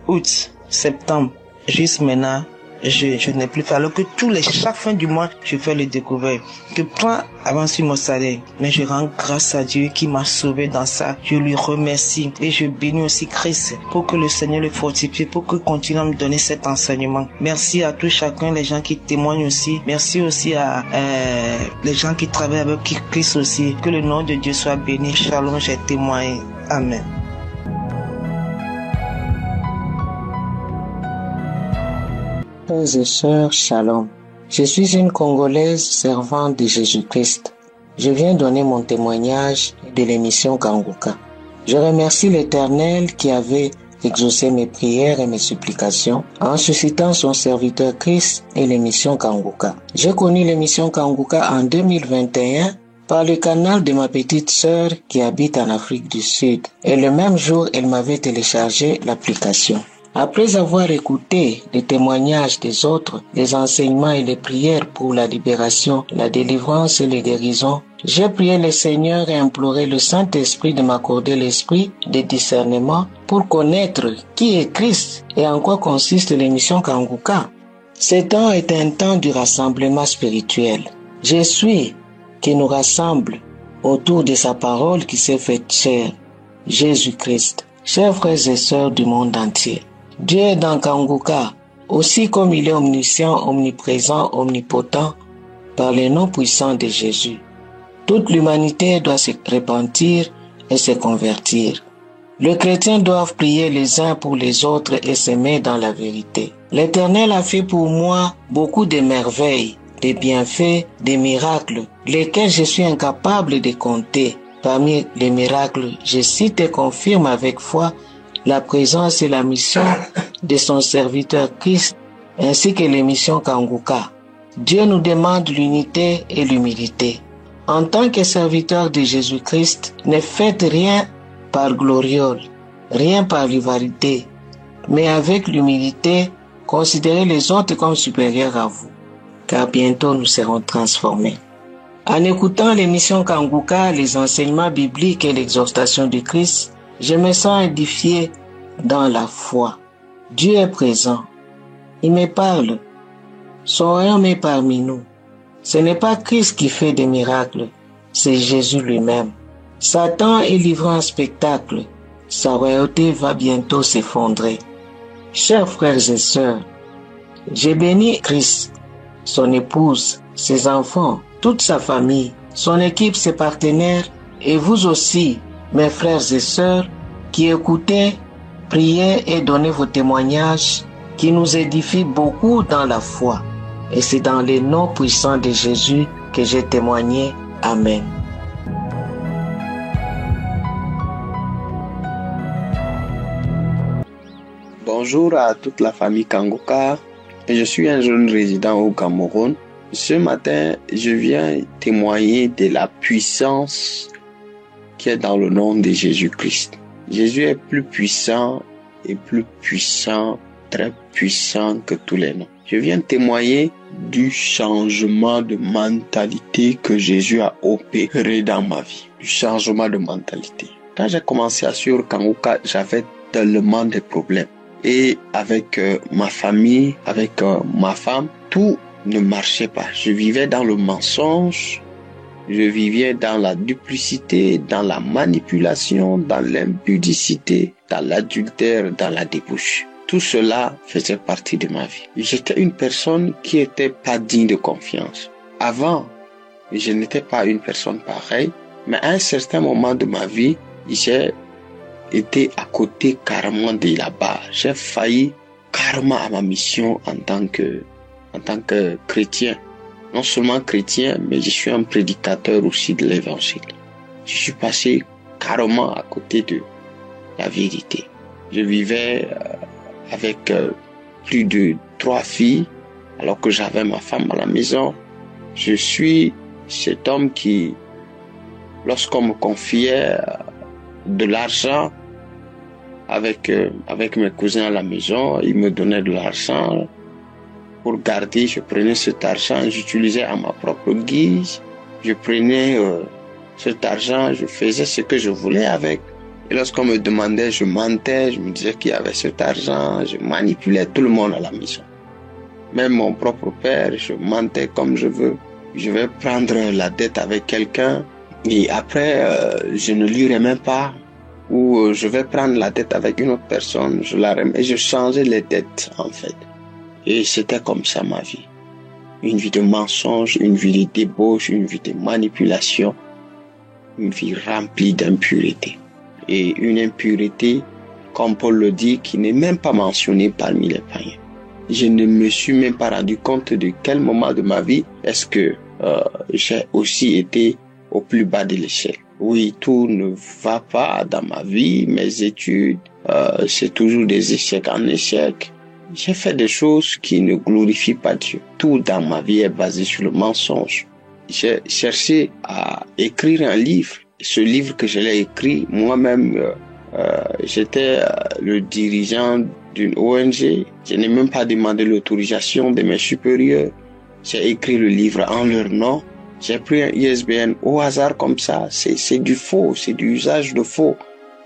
Speaker 6: août, septembre, juste maintenant, je n'ai plus fait. Alors que chaque fin du mois, je fais le découvert. Je prends avant sur mon salaire. Mais je rends grâce à Dieu qui m'a sauvé dans ça. Je lui remercie. Et je bénis aussi Christ pour que le Seigneur le fortifie, pour qu'il continue à me donner cet enseignement. Merci à tous chacun, les gens qui témoignent aussi. Merci aussi à les gens qui travaillent avec Christ aussi. Que le nom de Dieu soit béni. Shalom, j'ai témoigné. Amen.
Speaker 7: Frères et sœurs, shalom. Je suis une Congolaise servante de Jésus-Christ. Je viens donner mon témoignage de l'émission Kangoka. Je remercie l'Éternel qui avait exaucé mes prières et mes supplications en suscitant son serviteur Christ et l'émission Kangoka. J'ai connu l'émission Kangoka en 2021 par le canal de ma petite sœur qui habite en Afrique du Sud. Et le même jour, elle m'avait téléchargé l'application. Après avoir écouté les témoignages des autres, les enseignements et les prières pour la libération, la délivrance et les guérisons, j'ai prié le Seigneur et imploré le Saint-Esprit de m'accorder l'esprit de discernement pour connaître qui est Christ et en quoi consiste l'émission Kangoka. Ce temps est un temps du rassemblement spirituel. Je suis qui nous rassemble autour de sa parole qui s'est faite chair, Jésus-Christ. Chers frères et sœurs du monde entier, Dieu est dans Kangoka Aussi comme il est omniscient, omniprésent, omnipotent, par les noms puissants de Jésus, toute l'humanité doit se repentir et se convertir. Les chrétiens doivent prier les uns pour les autres et s'aimer dans la vérité. L'Éternel a fait pour moi beaucoup de merveilles, des bienfaits, des miracles, lesquels je suis incapable de compter. Parmi les miracles, je cite et confirme avec foi la présence et la mission de son serviteur Christ, ainsi que les missions Kanguka. Dieu nous demande l'unité et l'humilité. En tant que serviteur de Jésus-Christ, ne faites rien par gloriole, rien par rivalité, mais avec l'humilité, considérez les autres comme supérieurs à vous, car bientôt nous serons transformés. En écoutant l'émission Kanguka, les enseignements bibliques et l'exhortation de Christ, je me sens édifié dans la foi. Dieu est présent. Il me parle. Son royaume est parmi nous. Ce n'est pas Christ qui fait des miracles, c'est Jésus lui-même. Satan est livré en spectacle. Sa royauté va bientôt s'effondrer. Chers frères et sœurs, j'ai béni Christ, son épouse, ses enfants, toute sa famille, son équipe, ses partenaires, et vous aussi, mes frères et sœurs, qui écoutez, priez et donnez vos témoignages qui nous édifient beaucoup dans la foi. Et c'est dans les noms puissants de Jésus que j'ai témoigné. Amen.
Speaker 8: Bonjour à toute la famille Kanguka. Je suis un jeune résident au Cameroun. Ce matin, je viens témoigner de la puissance qui est dans le nom de Jésus-Christ. Jésus est plus puissant et plus puissant, très puissant que tous les noms. Je viens témoigner du changement de mentalité que Jésus a opéré dans ma vie. Du changement de mentalité. Quand j'ai commencé à suivre Kanguka, j'avais tellement de problèmes. Et avec ma famille, avec ma femme, tout ne marchait pas. Je vivais dans le mensonge, je vivais dans la duplicité, dans la manipulation, dans l'impudicité, dans l'adultère, dans la débauche. Tout cela faisait partie de ma vie. J'étais une personne qui était pas digne de confiance. Avant, je n'étais pas une personne pareille, mais à un certain moment de ma vie, j'ai été à côté carrément de la barre. J'ai failli carrément à ma mission en tant que chrétien. Non seulement chrétien, mais je suis un prédicateur aussi de l'évangile. Je suis passé carrément à côté de la vérité. Je vivais avec plus de 3 filles, alors que j'avais ma femme à la maison. Je suis cet homme qui, lorsqu'on me confiait de l'argent avec mes cousins à la maison, ils me donnaient de l'argent pour garder. Je prenais cet argent, j'utilisais à ma propre guise. Je prenais cet argent, je faisais ce que je voulais avec. Et lorsqu'on me demandait, je mentais, je me disais qu'il y avait cet argent, je manipulais tout le monde à la maison. Même mon propre père, je mentais comme je veux. Je vais prendre la dette avec quelqu'un et après, je ne lui remets pas. Ou je vais prendre la dette avec une autre personne, je la remets et je changeais les dettes en fait. Et c'était comme ça ma vie. Une vie de mensonge, une vie de débauche, une vie de manipulation, une vie remplie d'impureté. Et une impureté, comme Paul le dit, qui n'est même pas mentionnée parmi les païens. Je ne me suis même pas rendu compte de quel moment de ma vie est-ce que j'ai aussi été au plus bas de l'échelle. Oui, tout ne va pas dans ma vie, mes études, c'est toujours des échecs en échecs. J'ai fait des choses qui ne glorifient pas Dieu. Tout dans ma vie est basé sur le mensonge. J'ai cherché à écrire un livre. Ce livre que je l'ai écrit, moi-même, j'étais le dirigeant d'une ONG. Je n'ai même pas demandé l'autorisation de mes supérieurs. J'ai écrit le livre en leur nom. J'ai pris un ISBN au hasard comme ça. C'est du faux, c'est du usage de faux.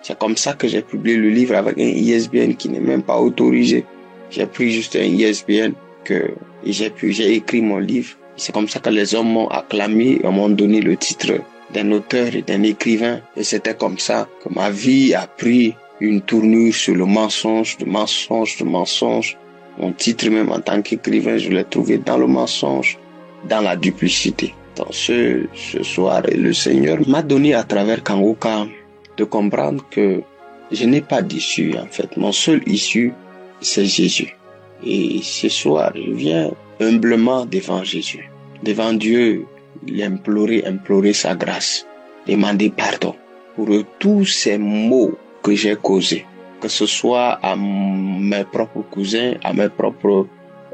Speaker 8: C'est comme ça que j'ai publié le livre avec un ISBN qui n'est même pas autorisé. J'ai pris juste un ISBN et j'ai écrit mon livre. C'est comme ça que les hommes m'ont acclamé et m'ont donné le titre d'un auteur et d'un écrivain. Et c'était comme ça que ma vie a pris une tournure sur le mensonge, de mensonge, de mensonge. Mon titre même en tant qu'écrivain, je l'ai trouvé dans le mensonge, dans la duplicité. Donc ce soir, le Seigneur m'a donné à travers Kanguka de comprendre que je n'ai pas d'issue en fait. Mon seul issue, c'est Jésus. Et ce soir, je viens humblement devant Jésus, devant Dieu, implorer sa grâce, demander pardon pour tous ces maux que j'ai causés, que ce soit à mes propres cousins,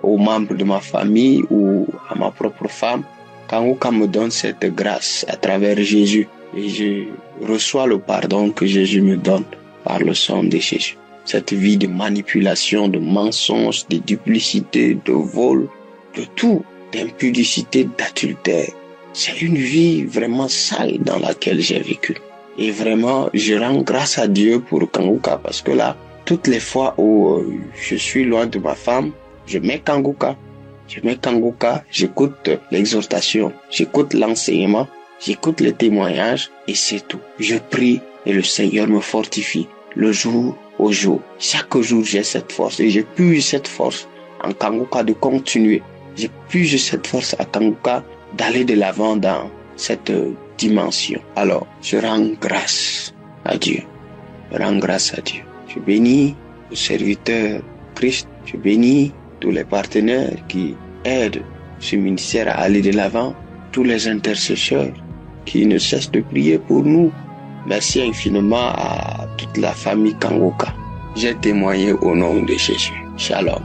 Speaker 8: aux membres de ma famille ou à ma propre femme. Kanguka me donne cette grâce à travers Jésus et je reçois le pardon que Jésus me donne par le sang de Jésus. Cette vie de manipulation, de mensonges, de duplicité, de vol, de tout, d'impudicité, d'adultère. C'est une vie vraiment sale dans laquelle j'ai vécu. Et vraiment, je rends grâce à Dieu pour Kanguka parce que là, toutes les fois où je suis loin de ma femme, je mets Kanguka, j'écoute l'exhortation, j'écoute l'enseignement, j'écoute les témoignages et c'est tout. Je prie et le Seigneur me fortifie le jour au jour. Chaque jour, j'ai cette force et je puise cette force en Kanguka de continuer. Je puise cette force à Kanguka d'aller de l'avant dans cette dimension. Alors, je rends grâce à Dieu. Je bénis le serviteur Christ. Je bénis tous les partenaires qui aident ce ministère à aller de l'avant, tous les intercesseurs qui ne cessent de prier pour nous. Merci infiniment à toute la famille Kanguka. J'ai témoigné au nom de Jésus. Shalom.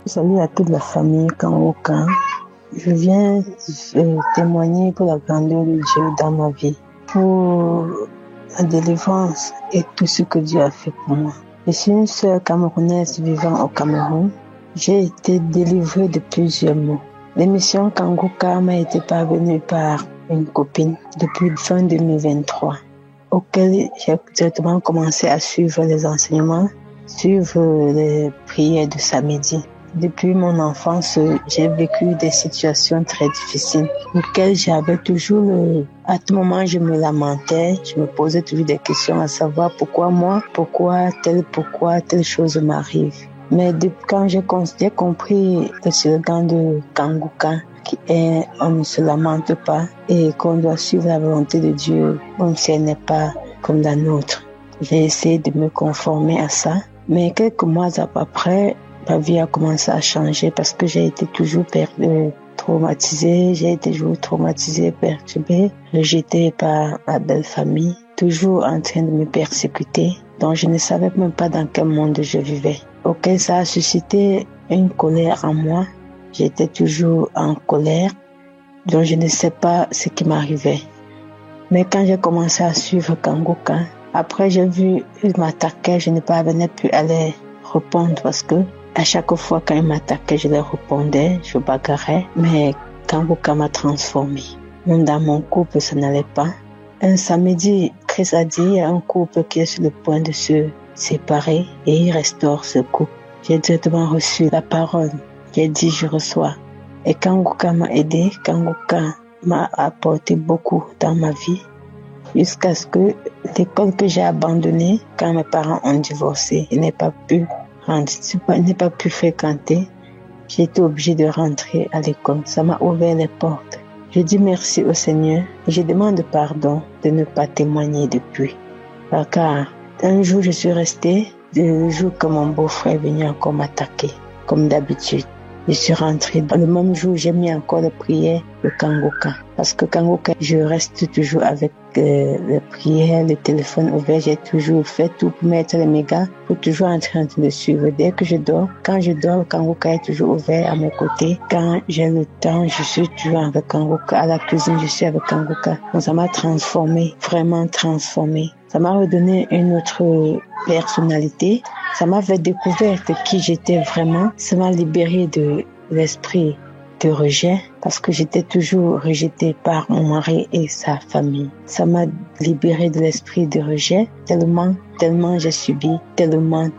Speaker 9: Salut à toute la famille Kanguka. Je viens témoigner pour la grandeur de Dieu dans ma vie, pour la délivrance et tout ce que Dieu a fait pour moi. Je suis une sœur camerounaise vivant au Cameroun. J'ai été délivrée de plusieurs maux. L'émission Kanguka m'a été parvenue par une copine depuis fin 2023, auquel j'ai directement commencé à suivre les enseignements, suivre les prières de samedi. Depuis mon enfance, j'ai vécu des situations très difficiles auxquelles j'avais toujours à tout moment, je me lamentais, je me posais toujours des questions à savoir pourquoi moi, pourquoi telle chose m'arrive. Mais quand j'ai compris le slogan de Kanguka, qui est on ne se lamente pas et qu'on doit suivre la volonté de Dieu, même si elle n'est pas comme la nôtre. J'ai essayé de me conformer à ça, mais quelques mois après, ma vie a commencé à changer parce que j'ai été toujours traumatisée, perturbée, rejetée par ma belle famille, toujours en train de me persécuter. Donc je ne savais même pas dans quel monde je vivais. Auquel ça a suscité une colère en moi. J'étais toujours en colère, donc je ne sais pas ce qui m'arrivait. Mais quand j'ai commencé à suivre Kanguka, après j'ai vu qu'il m'attaquait, je ne parvenais plus à les répondre parce que à chaque fois quand il m'attaquait, je les répondais, je bagarrais, mais Kanguka m'a transformée. Même dans mon couple, ça n'allait pas. Un samedi, Chris a dit, il y a un couple qui est sur le point de se séparer et il restaure ce couple. J'ai directement reçu la parole. J'ai dit, je reçois. Et Kanguka m'a aidé, Kanguka m'a apporté beaucoup dans ma vie, jusqu'à ce que l'école que j'ai abandonnée, quand mes parents ont divorcé, je n'ai pas pu fréquenter. J'ai été obligée de rentrer à l'école. Ça m'a ouvert les portes. Je dis merci au Seigneur et je demande pardon de ne pas témoigner depuis. Car un jour, je suis restée, le jour que mon beau-frère est venu encore m'attaquer, comme d'habitude. Je suis rentrée. Le même jour, j'ai mis encore les prières de Kanguka. Parce que Kanguka, je reste toujours avec les prières, le téléphone ouvert. J'ai toujours fait tout pour mettre les mégas, pour toujours en train de le suivre. Dès que je dors, quand je dors, Kanguka est toujours ouvert à mes côtés. Quand j'ai le temps, je suis toujours avec Kanguka. À la cuisine, je suis avec Kanguka. Donc ça m'a transformée, vraiment transformée. Ça m'a redonné une autre personnalité. Ça m'a fait découvrir qui j'étais vraiment. Ça m'a libérée de l'esprit de rejet parce que j'étais toujours rejetée par mon mari et sa famille. Ça m'a libérée de l'esprit de rejet tellement j'ai subi, tellement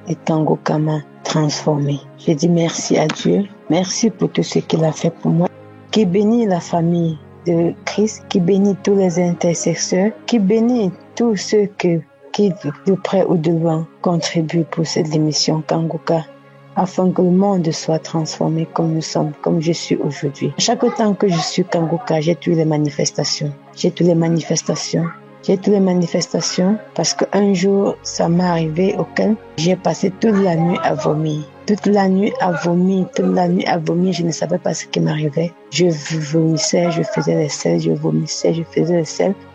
Speaker 9: et Kanguka m'a transformée. J'ai dit merci à Dieu. Merci pour tout ce qu'il a fait pour moi. Qui bénit la famille de Christ, qui bénit tous les intercesseurs, qui bénit tous ceux qui qui, de près ou de loin, contribue pour cette émission Kanguka, afin que le monde soit transformé comme nous sommes, comme je suis aujourd'hui. Chaque temps que je suis Kanguka, j'ai toutes les manifestations. J'ai toutes les manifestations parce qu'un jour, ça m'est arrivé auquel j'ai passé toute la nuit à vomir. Toute la nuit à vomir, je ne savais pas ce qui m'arrivait. Je vomissais, je faisais les selles,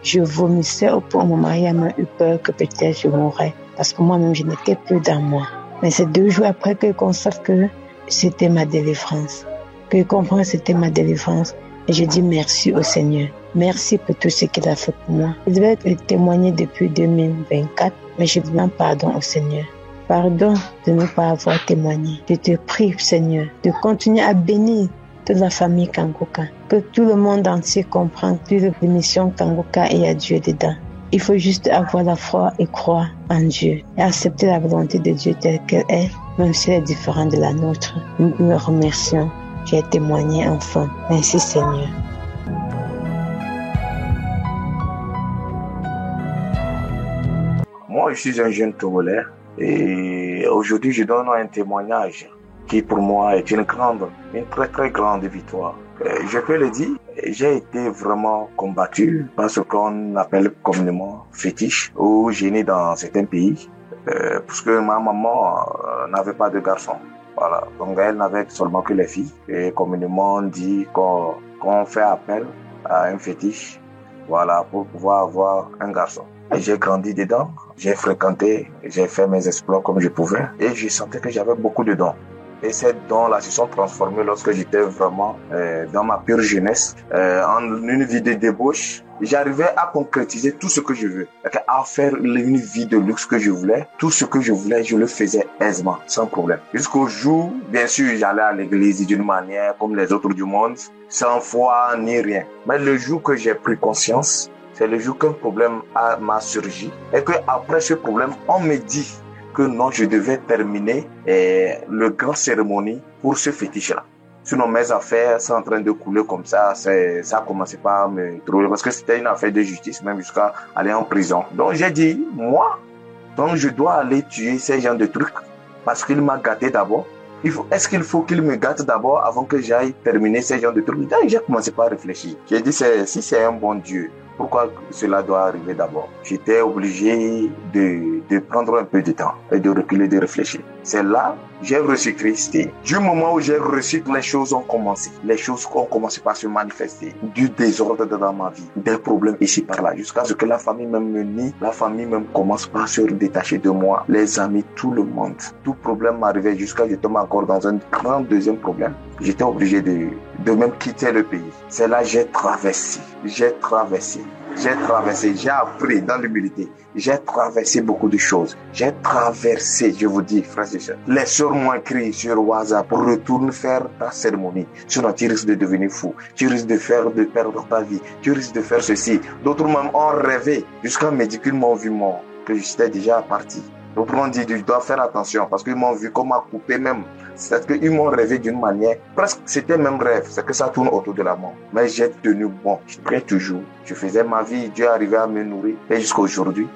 Speaker 9: je vomissais au point où mon mari a eu peur que peut-être je mourrais. Parce que moi-même, je n'étais plus dans moi. Mais c'est 2 jours après que je constate que c'était ma délivrance. Que je comprends que c'était ma délivrance. Et je dis merci au Seigneur. Merci pour tout ce qu'il a fait pour moi. Je devais témoigner depuis 2024, mais je demande pardon au Seigneur. Pardon de ne pas avoir témoigné. Je te prie, Seigneur, de continuer à bénir toute la famille Kanguka. Que tout le monde entier comprenne que l'émission Kanguka et à Dieu dedans. Il faut juste avoir la foi et croire en Dieu. Et accepter la volonté de Dieu telle qu'elle est, même si elle est différente de la nôtre. Nous le remercions. J'ai témoigné enfin. Merci Seigneur.
Speaker 10: Moi, je suis un jeune Togolais et aujourd'hui, je donne un témoignage qui pour moi est une très très grande victoire. Je peux le dire, j'ai été vraiment combattu par ce qu'on appelle communément fétiche, où j'ai né dans certains pays, parce que ma maman n'avait pas de garçon. Voilà, donc elle n'avait seulement que les filles. Et communément on dit qu'on fait appel à un fétiche, voilà, pour pouvoir avoir un garçon. Et j'ai grandi dedans, j'ai fréquenté, j'ai fait mes exploits comme je pouvais, et je sentais que j'avais beaucoup de dons. Et ces dons-là se sont transformés lorsque j'étais vraiment dans ma pure jeunesse, en une vie de débauche. J'arrivais à concrétiser tout ce que je veux, à faire une vie de luxe que je voulais. Tout ce que je voulais, je le faisais aisément, sans problème. Jusqu'au jour, bien sûr, j'allais à l'église d'une manière comme les autres du monde, sans foi ni rien. Mais le jour que j'ai pris conscience, c'est le jour qu'un problème m'a surgi. Et qu'après ce problème, on me dit que non, je devais terminer le grand cérémonie pour ce fétiche-là. Sinon, mes affaires sont en train de couler comme ça. Ça commençait pas à me trouver parce que c'était une affaire de justice, même jusqu'à aller en prison. Donc, j'ai dit, moi, donc je dois aller tuer ces gens de trucs parce qu'il m'a gâté d'abord. Est-ce qu'il faut qu'il me gâte d'abord avant que j'aille terminer ces gens de trucs? Donc, j'ai commencé par réfléchir. J'ai dit, si c'est un bon Dieu, pourquoi cela doit arriver d'abord? J'étais obligé de prendre un peu de temps et de reculer, de réfléchir. C'est là que j'ai reçu Christ. Du moment où j'ai reçu, les choses ont commencé. Les choses ont commencé par se manifester. Du désordre dans ma vie, des problèmes ici par là, jusqu'à ce que la famille même me nie. La famille même commence par se détacher de moi. Les amis, tout le monde. Tout problème m'arrivait jusqu'à ce que je tombe encore dans un grand deuxième problème. J'étais obligé de même quitter le pays. C'est là que j'ai traversé, j'ai appris dans l'humilité, j'ai traversé beaucoup de choses, j'ai traversé, je vous dis, frères et sœurs, les sœurs m'ont écrit sur WhatsApp pour retourner faire ta cérémonie, sinon tu risques de devenir fou, tu risques de perdre ta vie, tu risques de faire ceci. D'autres même ont rêvé, jusqu'à me dire qu'ils m'ont vu mort, que j'étais déjà parti. D'autres m'ont dit, je dois faire attention, parce qu'ils m'ont vu comme à couper même. C'est-à-dire qu'ils m'ont rêvé d'une manière, presque c'était même rêve, c'est que ça tourne autour de la mort. Mais j'ai tenu bon, je priais toujours, je faisais ma vie, Dieu arrivait à me nourrir. Et jusqu'à aujourd'hui,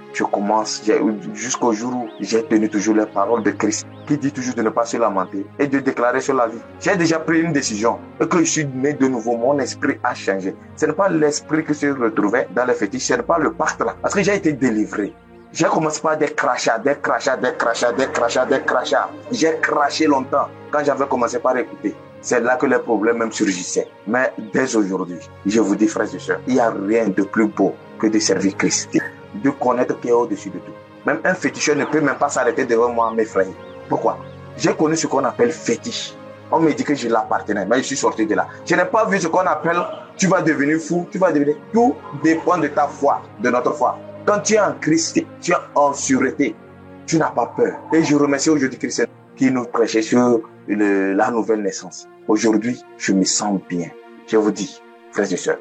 Speaker 10: jusqu'au jour où j'ai tenu toujours les paroles de Christ, qui dit toujours de ne pas se lamenter et de déclarer sur la vie. J'ai déjà pris une décision et que je suis né de nouveau, mon esprit a changé. Ce n'est pas l'esprit qui se retrouvait dans les fétiches, ce n'est pas le pacte là, parce que j'ai été délivré. J'ai commencé par des crachats. J'ai craché longtemps quand j'avais commencé par écouter. C'est là que les problèmes même surgissaient. Mais dès aujourd'hui, je vous dis, frères et sœurs, il n'y a rien de plus beau que de servir Christ, de connaître qui est au-dessus de tout. Même un féticheur ne peut même pas s'arrêter devant moi, mes frères. Pourquoi? J'ai connu ce qu'on appelle fétiche. On me dit que je l'appartenais, mais je suis sorti de là. Je n'ai pas vu ce qu'on appelle tu vas devenir fou, tu vas devenir... Tout dépend de ta foi, de notre foi. Quand tu es en Christ, tu es en sûreté, tu n'as pas peur. Et je remercie aujourd'hui Christ qui nous prêchait sur la nouvelle naissance. Aujourd'hui, je me sens bien. Je vous dis, frères et sœurs,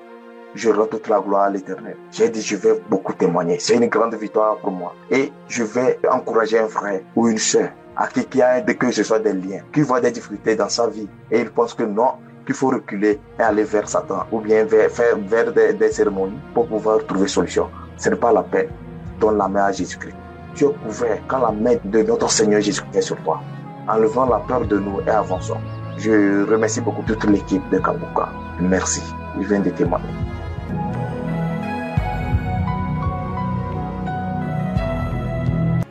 Speaker 10: je rends toute la gloire à l'Éternel. J'ai dit, je vais beaucoup témoigner. C'est une grande victoire pour moi. Et je vais encourager un frère ou une sœur à qui a que ce soit des liens, qui voit des difficultés dans sa vie. Et il pense que non, qu'il faut reculer et aller vers Satan ou bien vers des cérémonies pour pouvoir trouver solution. Ce n'est pas la peine. Donne la main à Jésus-Christ. tu es couvert quand la main de notre Seigneur Jésus-Christ est sur toi, enlevant la peur de nous et avançons. Je remercie beaucoup toute l'équipe de Kanguka. Merci, je viens de témoigner.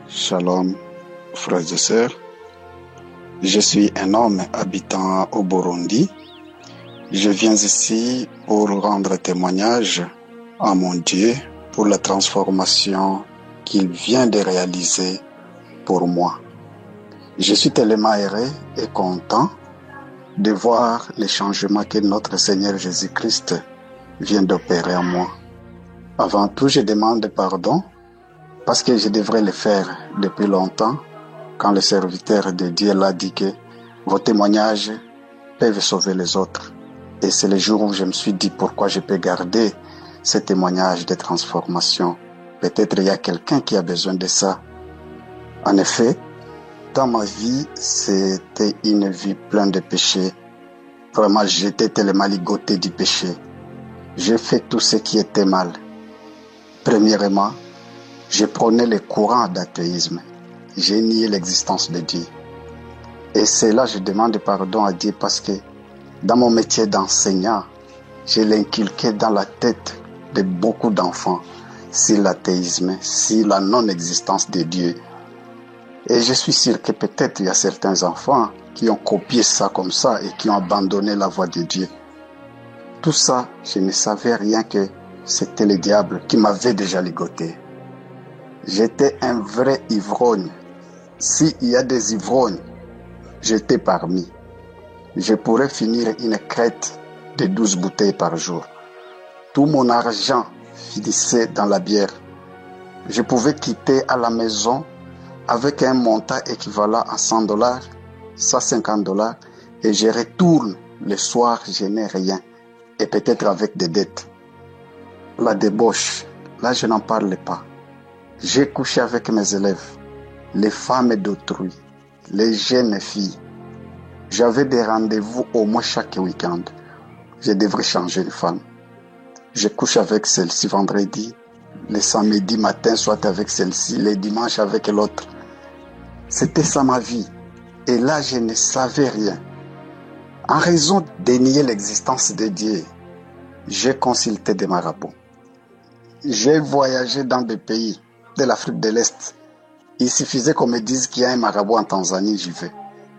Speaker 3: Shalom, frères et sœurs. Je suis un homme habitant au Burundi. Je viens ici pour rendre témoignage à mon Dieu pour la transformation qu'il vient de réaliser pour moi. Je suis tellement heureux et content de voir les changements que notre Seigneur Jésus-Christ vient d'opérer en moi. Avant tout, je demande pardon parce que je devrais le faire depuis longtemps quand le serviteur de Dieu l'a dit que vos témoignages peuvent sauver les autres. Et c'est le jour où je me suis dit pourquoi je peux garder ces témoignages de transformation. Peut-être il y a quelqu'un qui a besoin de ça. En effet, dans ma vie, c'était une vie pleine de péchés. Vraiment, j'étais tellement ligoté du péché. J'ai fait tout ce qui était mal. Premièrement, je prenais le courant d'athéisme. J'ai nié l'existence de Dieu. Et c'est là que je demande pardon à Dieu parce que dans mon métier d'enseignant, je l'inculquais dans la tête de beaucoup d'enfants sur l'athéisme, sur la non-existence de Dieu. Et je suis sûr que peut-être il y a certains enfants qui ont copié ça comme ça et qui ont abandonné la voie de Dieu. Tout ça, je ne savais rien que c'était le diable qui m'avait déjà ligoté. J'étais un vrai ivrogne. S'il y a des ivrognes, j'étais parmi. Je pourrais finir une crête de 12 bouteilles par jour. Tout mon argent finissait dans la bière. Je pouvais quitter à la maison avec un montant équivalent à $100, $150, et je retourne le soir, je n'ai rien, et peut-être avec des dettes. La débauche, là je n'en parle pas. J'ai couché avec mes élèves, les femmes d'autrui, les jeunes filles. J'avais des rendez-vous au moins chaque week-end. Je devrais changer de femme. Je couche avec celle-ci vendredi, le samedi matin soit avec celle-ci, le dimanche avec l'autre. C'était ça ma vie. Et là, je ne savais rien. En raison de nier l'existence de Dieu, j'ai consulté des marabouts. J'ai voyagé dans des pays de l'Afrique de l'Est. Il suffisait qu'on me dise qu'il y a un marabout en Tanzanie, j'y vais.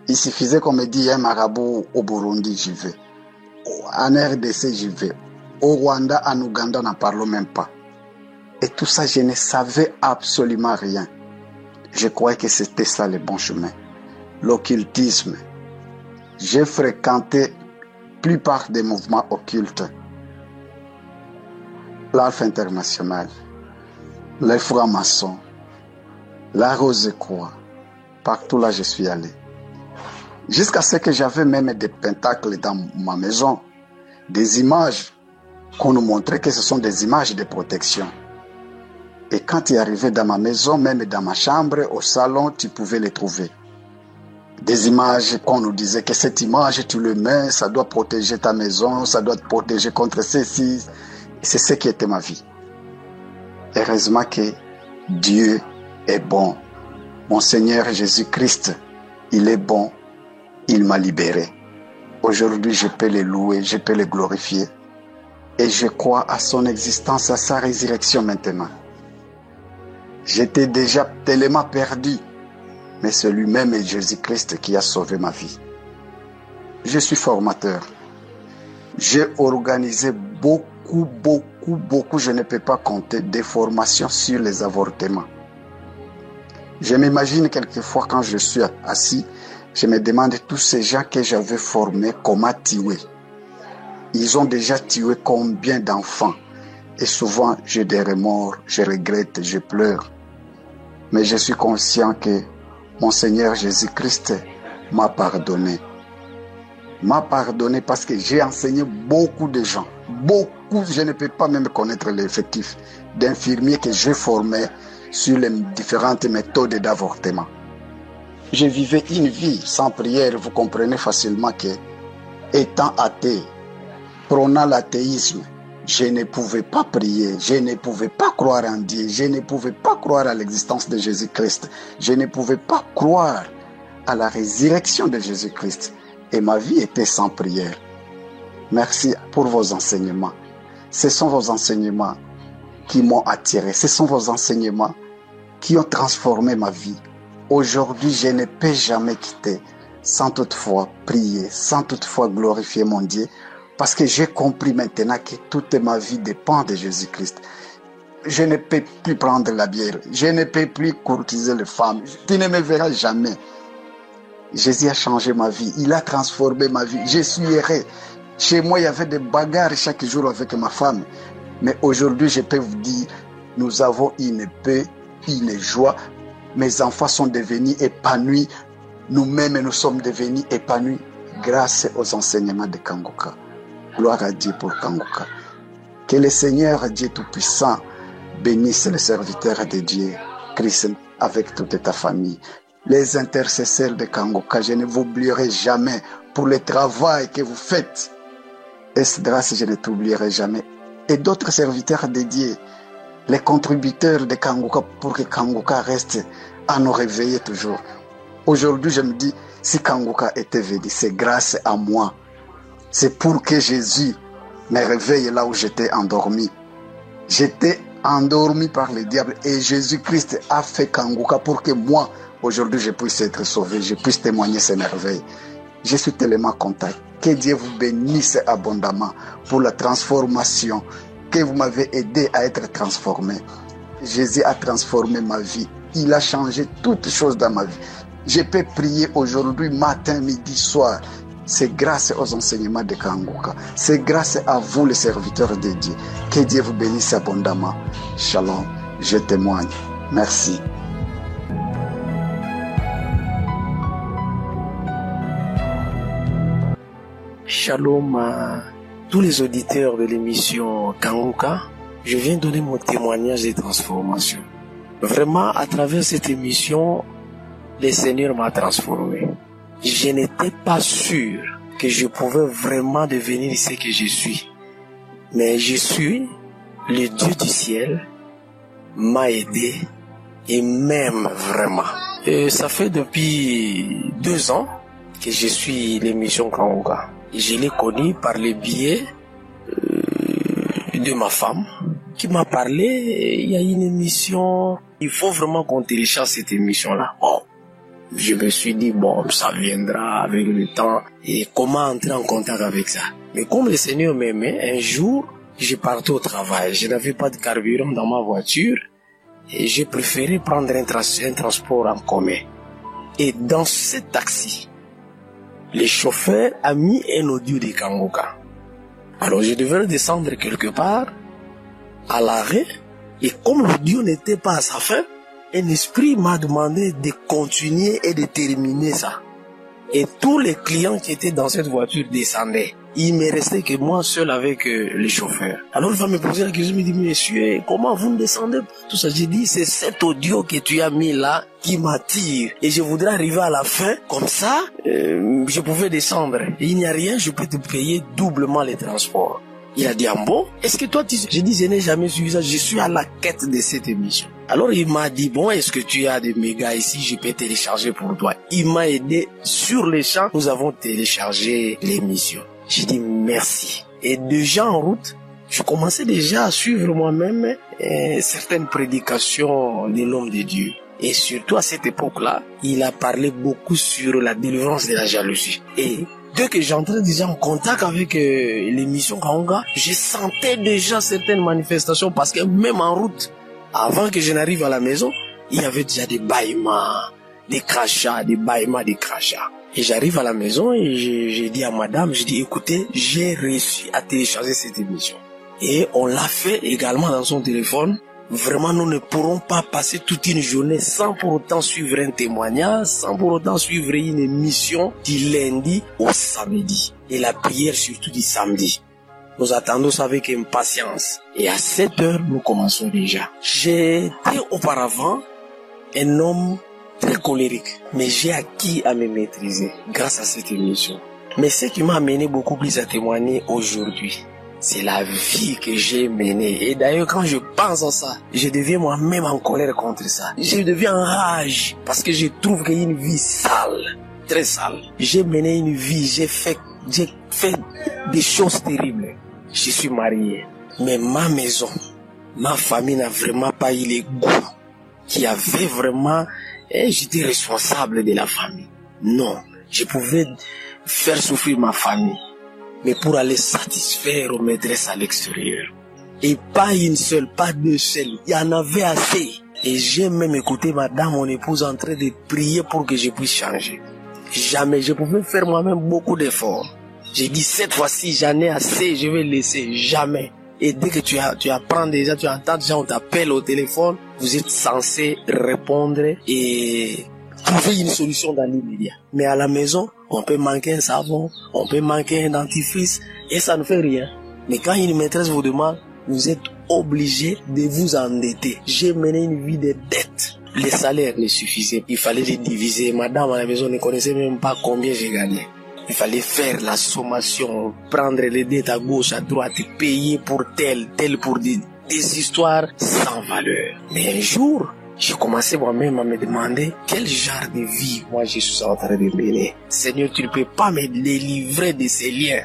Speaker 3: Il suffisait qu'on me dise qu'il y a un marabout au Burundi, j'y vais. En RDC, j'y vais. Au Rwanda, en Ouganda, n'en parlons même pas. Et tout ça, je ne savais absolument rien. Je croyais que c'était ça le bon chemin. L'occultisme. J'ai fréquenté la plupart des mouvements occultes. L'Alpha International, les francs-maçons, la Rose-Croix. Partout là, je suis allé. Jusqu'à ce que j'avais même des pentacles dans ma maison, des images qu'on nous montrait que ce sont des images de protection. Et quand il arrivait dans ma maison, même dans ma chambre, au salon, tu pouvais les trouver. Des images qu'on nous disait que cette image, tu le mets, ça doit protéger ta maison, ça doit te protéger contre ceci. C'est ce qui était ma vie. Heureusement que Dieu est bon. Mon Seigneur Jésus-Christ, il est bon. Il m'a libéré. Aujourd'hui, je peux le louer, je peux le glorifier. Et je crois à son existence, à sa résurrection maintenant. J'étais déjà tellement perdu, mais c'est lui-même Jésus-Christ qui a sauvé ma vie. Je suis formateur. J'ai organisé beaucoup, je ne peux pas compter, des formations sur les avortements. Je m'imagine quelquefois quand je suis assis, je me demande tous ces gens que j'avais formés, comment tuer. Ils ont déjà tué combien d'enfants? Et souvent, j'ai des remords, je regrette, je pleure. Mais je suis conscient que mon Seigneur Jésus-Christ m'a pardonné. M'a pardonné parce que j'ai enseigné beaucoup de gens. Beaucoup, je ne peux pas même connaître l'effectif d'infirmiers que j'ai formés sur les différentes méthodes d'avortement. Je vivais une vie sans prière, vous comprenez facilement que, étant athée, prônant l'athéisme,
Speaker 11: Je ne pouvais pas prier, je ne pouvais pas croire en Dieu, je ne pouvais pas croire à l'existence de Jésus-Christ, je ne pouvais pas croire à la résurrection de Jésus-Christ. Et ma vie était sans prière. Merci pour vos enseignements. Ce sont vos enseignements qui m'ont attiré. Ce sont vos enseignements qui ont transformé ma vie. Aujourd'hui, je ne peux jamais quitter sans toutefois prier, sans toutefois glorifier mon Dieu, parce que j'ai compris maintenant que toute ma vie dépend de Jésus-Christ. Je ne peux plus prendre la bière, je ne peux plus courtiser les femmes. Tu ne me verras jamais. Jésus a changé ma vie, il a transformé ma vie. Je suis erré. Chez moi, il y avait des bagarres chaque jour avec ma femme. Mais aujourd'hui, je peux vous dire, nous avons une paix, une joie. Mes enfants sont devenus épanouis. Nous-mêmes, nous sommes devenus épanouis grâce aux enseignements de Kanguka. Gloire à Dieu pour Kanguka. Que le Seigneur Dieu Tout-Puissant bénisse les serviteurs de Dieu, Christ, avec toute ta famille. Les intercesseurs de Kanguka, je ne vous oublierai jamais pour le travail que vous faites. Esdras, je ne t'oublierai jamais. Et d'autres serviteurs de Dieu, les contributeurs de Kanguka, pour que Kanguka reste à nous réveiller toujours. Aujourd'hui, je me dis, si Kanguka était venu, c'est grâce à moi. C'est pour que Jésus me réveille là où j'étais endormi. J'étais endormi par le diable et Jésus-Christ a fait Kanguka pour que moi, aujourd'hui, je puisse être sauvé, je puisse témoigner ces merveilles. Je suis tellement content. Que Dieu vous bénisse abondamment pour la transformation, que vous m'avez aidé à être transformé. Jésus a transformé ma vie. Il a changé toutes choses dans ma vie. Je peux prier aujourd'hui, matin, midi, soir. C'est grâce aux enseignements de Kanguka. C'est grâce à vous, les serviteurs de Dieu. Que Dieu vous bénisse abondamment. Shalom. Je témoigne. Merci.
Speaker 12: Shalom à tous les auditeurs de l'émission Kanguka. Je viens donner mon témoignage de transformation. Vraiment, à travers cette émission, le Seigneur m'a transformé. Je n'étais pas sûr que je pouvais vraiment devenir ce que je suis. Mais je suis, le Dieu du ciel m'a aidé et m'aime vraiment. Et ça fait depuis 2 ans que je suis l'émission Kanguka. Je l'ai connu par le biais de ma femme qui m'a parlé. Il y a une émission, il faut vraiment qu'on télécharge cette émission-là. Oh. Je me suis dit, bon, ça viendra avec le temps. Et comment entrer en contact avec ça? Mais comme le Seigneur m'aimait, un jour, je partais au travail. Je n'avais pas de carburant dans ma voiture. Et j'ai préféré prendre un transport en commun. Et dans ce taxi, le chauffeur a mis un audio de Kanguka. Alors je devais descendre quelque part, à l'arrêt. Et comme l'audio n'était pas à sa fin, un esprit m'a demandé de continuer et de terminer ça. Et tous les clients qui étaient dans cette voiture descendaient. Il me restait que moi seul avec le chauffeur. Alors il va me poser la question, il me dit, monsieur, comment vous ne descendez pas? Tout ça, j'ai dit, c'est cet audio que tu as mis là qui m'attire. Et je voudrais arriver à la fin, comme ça, je pouvais descendre. Et il n'y a rien, je peux te payer doublement les transports. Il a dit, ah bon? Est-ce que toi, j'ai dit, je n'ai jamais suivi ça, je suis à la quête de cette émission. Alors il m'a dit, bon, est-ce que tu as des mégas ici, je peux télécharger pour toi. Il m'a aidé sur les champs, nous avons téléchargé l'émission. J'ai dit merci. Et déjà en route, je commençais déjà à suivre moi-même certaines prédications de l'homme de Dieu. Et surtout à cette époque-là, il a parlé beaucoup sur la délivrance de la jalousie. Et dès que j'entrais déjà en contact avec l'émission Kanguka, je sentais déjà certaines manifestations parce que même en route, avant que je n'arrive à la maison, il y avait déjà des bâillements, des crachats, des bâillements, des crachats. Et j'arrive à la maison et j'ai dit à madame, j'ai dit, écoutez, j'ai réussi à télécharger cette émission. Et on l'a fait également dans son téléphone. Vraiment, nous ne pourrons pas passer toute une journée sans pour autant suivre un témoignage, sans pour autant suivre une émission du lundi au samedi. Et la prière surtout du samedi. Nous attendons ça avec impatience. Et à 7 heures, nous commençons déjà. J'étais auparavant un homme très colérique, mais j'ai acquis à me maîtriser grâce à cette émission. Mais ce qui m'a amené beaucoup plus à témoigner aujourd'hui, C'est la vie que j'ai menée. Et d'ailleurs, quand je pense à ça, je deviens moi-même en colère contre ça. Je deviens en rage parce que je trouve qu'il y a une vie sale, très sale. J'ai mené une vie, j'ai fait des choses terribles. Je suis marié, mais ma maison, ma famille n'a vraiment pas eu les goûts qui avaient vraiment... Et j'étais responsable de la famille. Non, je pouvais faire souffrir ma famille, mais pour aller satisfaire aux maîtresses à l'extérieur. Et pas une seule, pas deux seules. Il y en avait assez. Et j'ai même écouté madame, mon épouse, en train de prier pour que je puisse changer. Jamais. Je pouvais faire moi-même beaucoup d'efforts. J'ai dit, cette fois-ci, j'en ai assez, je vais laisser. Jamais. Et dès que tu apprends déjà, tu entends déjà, on t'appelle au téléphone, vous êtes censé répondre et trouver une solution dans l'immédiat. Mais à la maison, on peut manquer un savon, on peut manquer un dentifrice et ça ne fait rien. Mais quand une maîtresse vous demande, vous êtes obligé de vous endetter. J'ai mené une vie de dette. Les salaires ne suffisaient. Il fallait les diviser. Madame à la maison ne connaissait même pas combien j'ai gagné. Il fallait faire la sommation, prendre les dettes à gauche, à droite, payer pour tel pour des histoires sans valeur. Mais un jour, j'ai commencé moi-même à me demander quel genre de vie moi je suis en train de mener. Seigneur, tu ne peux pas me délivrer de ces liens.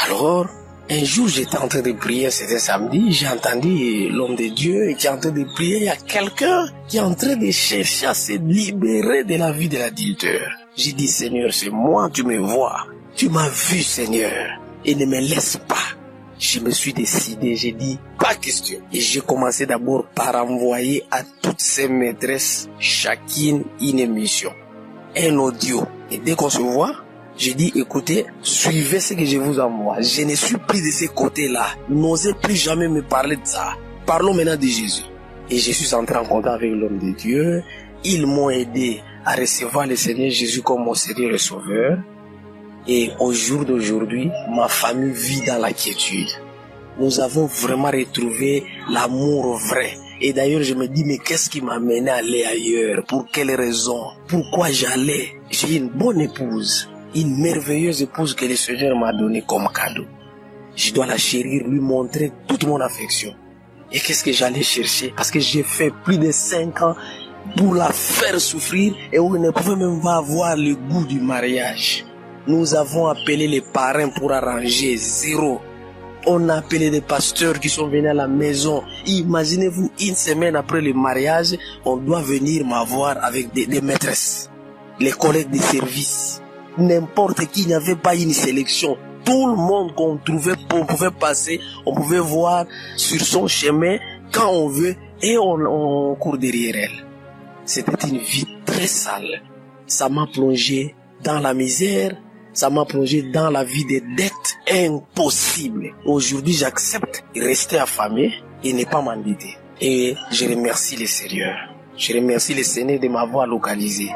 Speaker 12: Alors, un jour, j'étais en train de prier, c'était samedi, j'ai entendu l'homme de Dieu qui est en train de prier. Il y a quelqu'un qui est en train de chercher à se libérer de la vie de l'adultère. J'ai dit, Seigneur, c'est moi, tu me vois. Tu m'as vu, Seigneur, et ne me laisse pas. Je me suis décidé, j'ai dit, pas question. Et j'ai commencé d'abord par envoyer à toutes ces maîtresses, chacune une émission, un audio. Et dès qu'on se voit, j'ai dit, écoutez, suivez ce que je vous envoie. Je ne suis plus de ce côté-là. N'osez plus jamais me parler de ça. Parlons maintenant de Jésus. Et je suis entré en contact avec l'homme de Dieu. Ils m'ont aidé à recevoir le Seigneur Jésus comme mon Seigneur et Sauveur. Et au jour d'aujourd'hui, ma famille vit dans la quiétude. Nous avons vraiment retrouvé l'amour vrai. Et d'ailleurs, je me dis, mais qu'est-ce qui m'a mené à aller ailleurs? Pour quelle raison? Pourquoi j'allais? J'ai une bonne épouse, une merveilleuse épouse que le Seigneur m'a donnée comme cadeau. Je dois la chérir, lui montrer toute mon affection. Et qu'est-ce que j'allais chercher? Parce que j'ai fait plus de 5 ans pour la faire souffrir et où elle ne pouvait même pas avoir le goût du mariage. Nous avons appelé les parrains pour arranger, zéro. On a appelé des pasteurs qui sont venus à la maison. Imaginez-vous, une semaine après le mariage, on doit venir m'avoir avec des maîtresses, les collègues de service. N'importe qui, il n'y avait pas une sélection. Tout le monde qu'on trouvait, on pouvait passer, on pouvait voir sur son chemin quand on veut et on court derrière elle. C'était une vie très sale. Ça m'a plongé dans la misère, ça m'a plongé dans la vie des dettes impossibles. Aujourd'hui, j'accepte de rester affamé et ne pas m'endetter. Et je remercie le Seigneur. Je remercie le Seigneur de m'avoir localisé.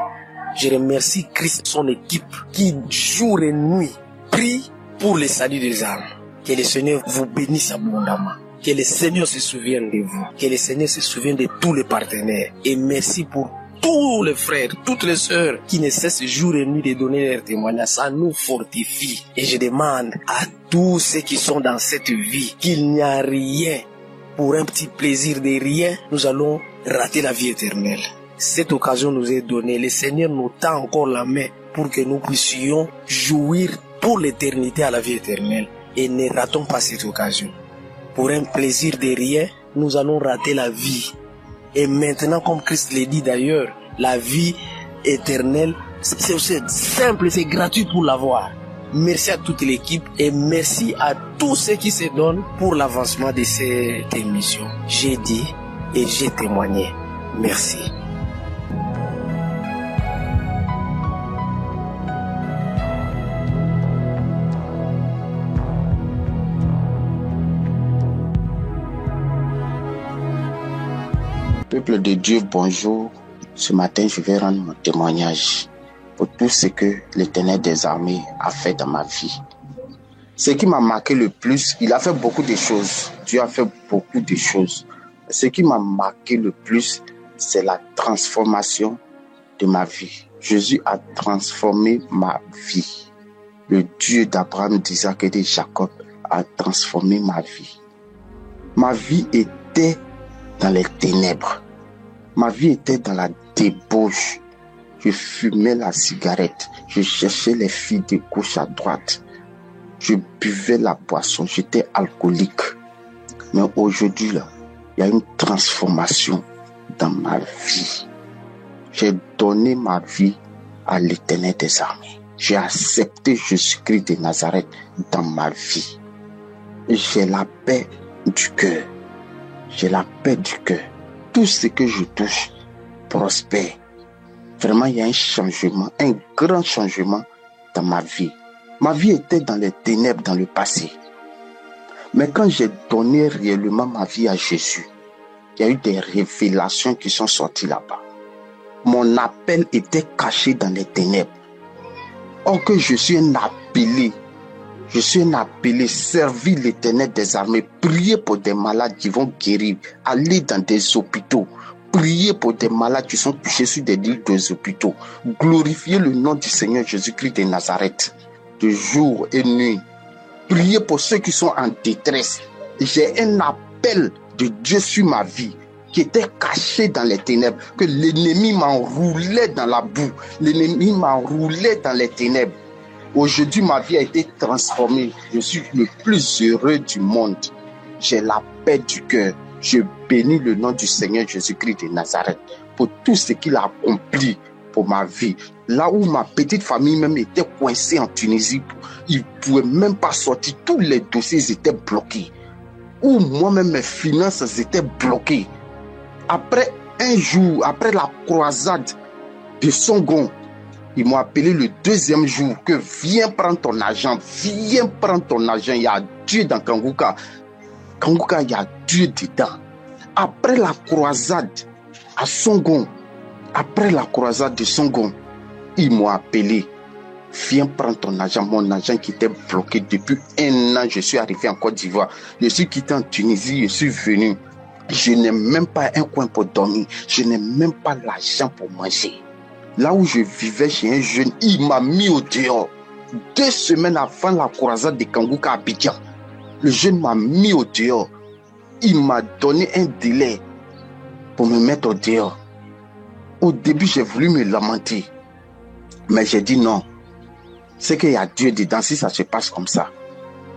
Speaker 12: Je remercie Christ et son équipe qui, jour et nuit, prie pour le salut des âmes. Que le Seigneur vous bénisse abondamment. Que le Seigneur se souvienne de vous. Que le Seigneur se souvienne de tous les partenaires. Et merci pour tous les frères, toutes les sœurs qui ne cessent jour et nuit de donner leur témoignage. Ça nous fortifie. Et je demande à tous ceux qui sont dans cette vie qu'il n'y a rien. Pour un petit plaisir de rien, nous allons rater la vie éternelle. Cette occasion nous est donnée. Le Seigneur nous tend encore la main pour que nous puissions jouir pour l'éternité à la vie éternelle. Et ne ratons pas cette occasion. Pour un plaisir de rien, nous allons rater la vie. Et maintenant, comme Christ l'a dit d'ailleurs, la vie éternelle, c'est aussi simple, c'est gratuit pour l'avoir. Merci à toute l'équipe et merci à tous ceux qui se donnent pour l'avancement de cette émission. J'ai dit et j'ai témoigné. Merci.
Speaker 2: Peuple de Dieu, bonjour. Ce matin, je vais rendre mon témoignage pour tout ce que l'Éternel des armées a fait dans ma vie. Ce qui m'a marqué le plus, il a fait beaucoup de choses. Dieu a fait beaucoup de choses. Ce qui m'a marqué le plus, c'est la transformation de ma vie. Jésus a transformé ma vie. Le Dieu d'Abraham, d'Isaac et de Jacob
Speaker 11: a transformé ma vie. Ma vie était dans les ténèbres. Ma vie était dans la débauche. Je fumais la cigarette. Je cherchais les filles de gauche à droite. Je buvais la boisson. J'étais alcoolique. Mais aujourd'hui, là, il y a une transformation dans ma vie. J'ai donné ma vie à l'Éternel des armées. J'ai accepté Jésus-Christ de Nazareth dans ma vie. J'ai la paix du cœur. J'ai la paix du cœur. Tout ce que je touche prospère. Vraiment, il y a un changement, un grand changement dans ma vie. Ma vie était dans les ténèbres dans le passé. Mais quand j'ai donné réellement ma vie à Jésus, il y a eu des révélations qui sont sorties là-bas. Mon appel était caché dans les ténèbres. Or que je suis un appelé. Je suis un appelé, servir l'Éternel des armées, prier pour des malades qui vont guérir, aller dans des hôpitaux, prier pour des malades qui sont touchés sur des lits des hôpitaux, glorifier le nom du Seigneur Jésus-Christ de Nazareth, de jour et nuit, prier pour ceux qui sont en détresse. J'ai un appel de Dieu sur ma vie qui était caché dans les ténèbres, que l'ennemi m'enroulait dans la boue, l'ennemi m'enroulait dans les ténèbres. Aujourd'hui, ma vie a été transformée. Je suis le plus heureux du monde. J'ai la paix du cœur. Je bénis le nom du Seigneur Jésus-Christ de Nazareth pour tout ce qu'il a accompli pour ma vie. Là où ma petite famille même était coincée en Tunisie, ils ne pouvaient même pas sortir. Tous les dossiers étaient bloqués. Où moi-même, mes finances étaient bloquées. Après un jour, après la croisade de Songon, ils m'ont appelé le deuxième jour que viens prendre ton argent, viens prendre ton argent. Il y a Dieu dans Kanguka. Kanguka, il y a Dieu dedans. Après la croisade à Songon, après la croisade de Songon, ils m'ont appelé. Viens prendre ton argent, mon argent qui était bloqué depuis 1 an. Je suis arrivé en Côte d'Ivoire. Je suis quitté en Tunisie, je suis venu. Je n'ai même pas un coin pour dormir. Je n'ai même pas l'argent pour manger. Là où je vivais chez un jeune, il m'a mis au dehors. 2 semaines avant la croisade de Kanguka à Abidjan, le jeune m'a mis au dehors. Il m'a donné un délai pour me mettre au dehors. Au début, j'ai voulu me lamenter. Mais j'ai dit non. C'est qu'il y a Dieu dedans si ça se passe comme ça.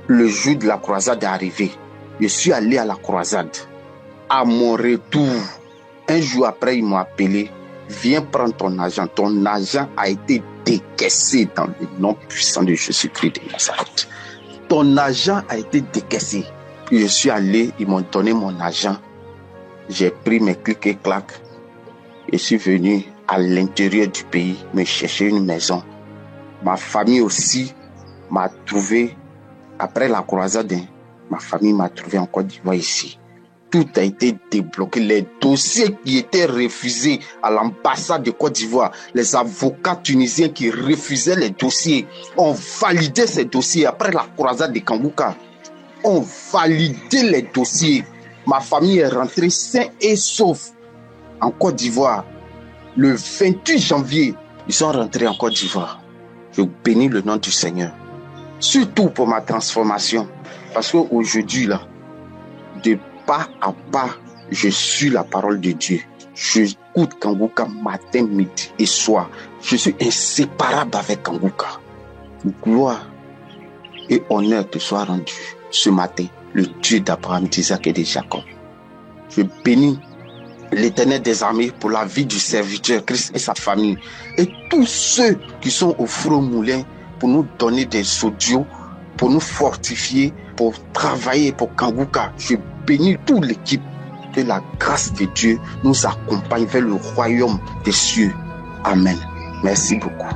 Speaker 11: Le jour de la croisade est arrivé. Je suis allé à la croisade. À mon retour, un jour après, ils m'ont appelé. Viens prendre ton argent. Ton argent a été décaissé dans le nom puissant de Jésus-Christ de Nazareth. Ton argent a été décaissé. Puis je suis allé, ils m'ont donné mon argent. J'ai pris mes clics et claques. Je suis venu à l'intérieur du pays me chercher une maison. Ma famille aussi m'a trouvé, après la croisade, ma famille m'a trouvé en Côte d'Ivoire ici. Tout a été débloqué. Les dossiers qui étaient refusés à l'ambassade de Côte d'Ivoire, les avocats tunisiens qui refusaient les dossiers, ont validé ces dossiers. Après la croisade de Kanguka, ont validé les dossiers. Ma famille est rentrée sain et sauf en Côte d'Ivoire. Le 28 janvier, ils sont rentrés en Côte d'Ivoire. Je bénis le nom du Seigneur. Surtout pour ma transformation. Parce qu'aujourd'hui, là, de pas à pas, je suis la parole de Dieu. J'écoute Kanguka matin, midi et soir. Je suis inséparable avec Kanguka. Gloire et honneur te soit rendu ce matin, le Dieu d'Abraham, d'Isaac et de Jacob. Je bénis l'Éternel des armées pour la vie du serviteur Christ et sa famille. Et tous ceux qui sont au four moulin pour nous donner des audios, pour nous fortifier, pour travailler pour Kanguka. Je bénis toute l'équipe. Que la grâce de Dieu nous accompagne vers le royaume des cieux. Amen. Merci beaucoup.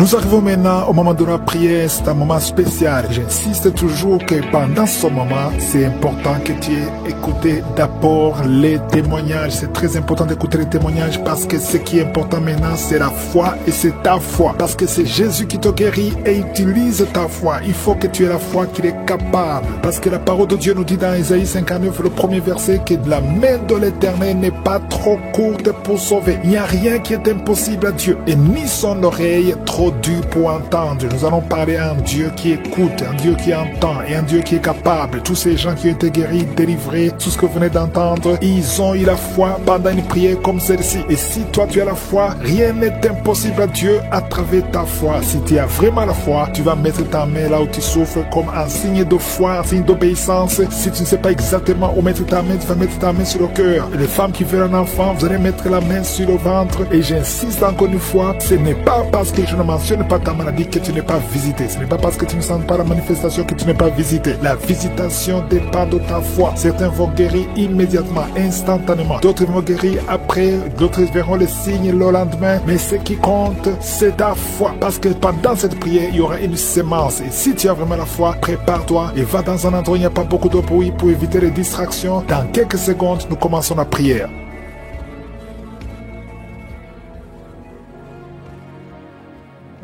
Speaker 13: Nous arrivons maintenant au moment de la prière. C'est un moment spécial. J'insiste toujours que pendant ce moment, c'est important que tu aies écouté d'abord les témoignages. C'est très important d'écouter les témoignages parce que ce qui est important maintenant, c'est la foi et c'est ta foi. Parce que c'est Jésus qui te guérit et utilise ta foi. Il faut que tu aies la foi qu'il est capable. Parce que la parole de Dieu nous dit dans Isaïe 59, le premier verset, que la main de l'Éternel n'est pas trop courte pour sauver. Il n'y a rien qui est impossible à Dieu. Et ni son oreille trop dure pour entendre. Nous allons parler à un Dieu qui écoute, un Dieu qui entend et un Dieu qui est capable. Tous ces gens qui ont été guéris, délivrés, tout ce que vous venez d'entendre, ils ont eu la foi pendant une prière comme celle-ci. Et si toi tu as la foi, rien n'est impossible à Dieu à travers ta foi. Si tu as vraiment la foi, tu vas mettre ta main là où tu souffres comme un signe de foi, un signe d'obéissance. Si tu ne sais pas exactement où mettre ta main, tu vas mettre ta main sur le cœur. Et les femmes qui veulent un enfant, vous allez mettre la main sur le ventre. Et j'insiste encore une fois, ce n'est pas parce que je ne mentionne pas ta maladie que tu n'es pas visité. Ce n'est pas parce que tu ne sens pas la manifestation que tu n'es pas visité. La visitation dépend de ta foi. Certains vont guérir immédiatement, instantanément. D'autres vont guérir après. D'autres verront les signes le lendemain. Mais ce qui compte, c'est ta foi. Parce que pendant cette prière, il y aura une sémence. Et si tu as vraiment la foi, prépare-toi et va dans un endroit où il n'y a pas beaucoup de bruit pour éviter les distractions. Dans quelques secondes, nous commençons la prière.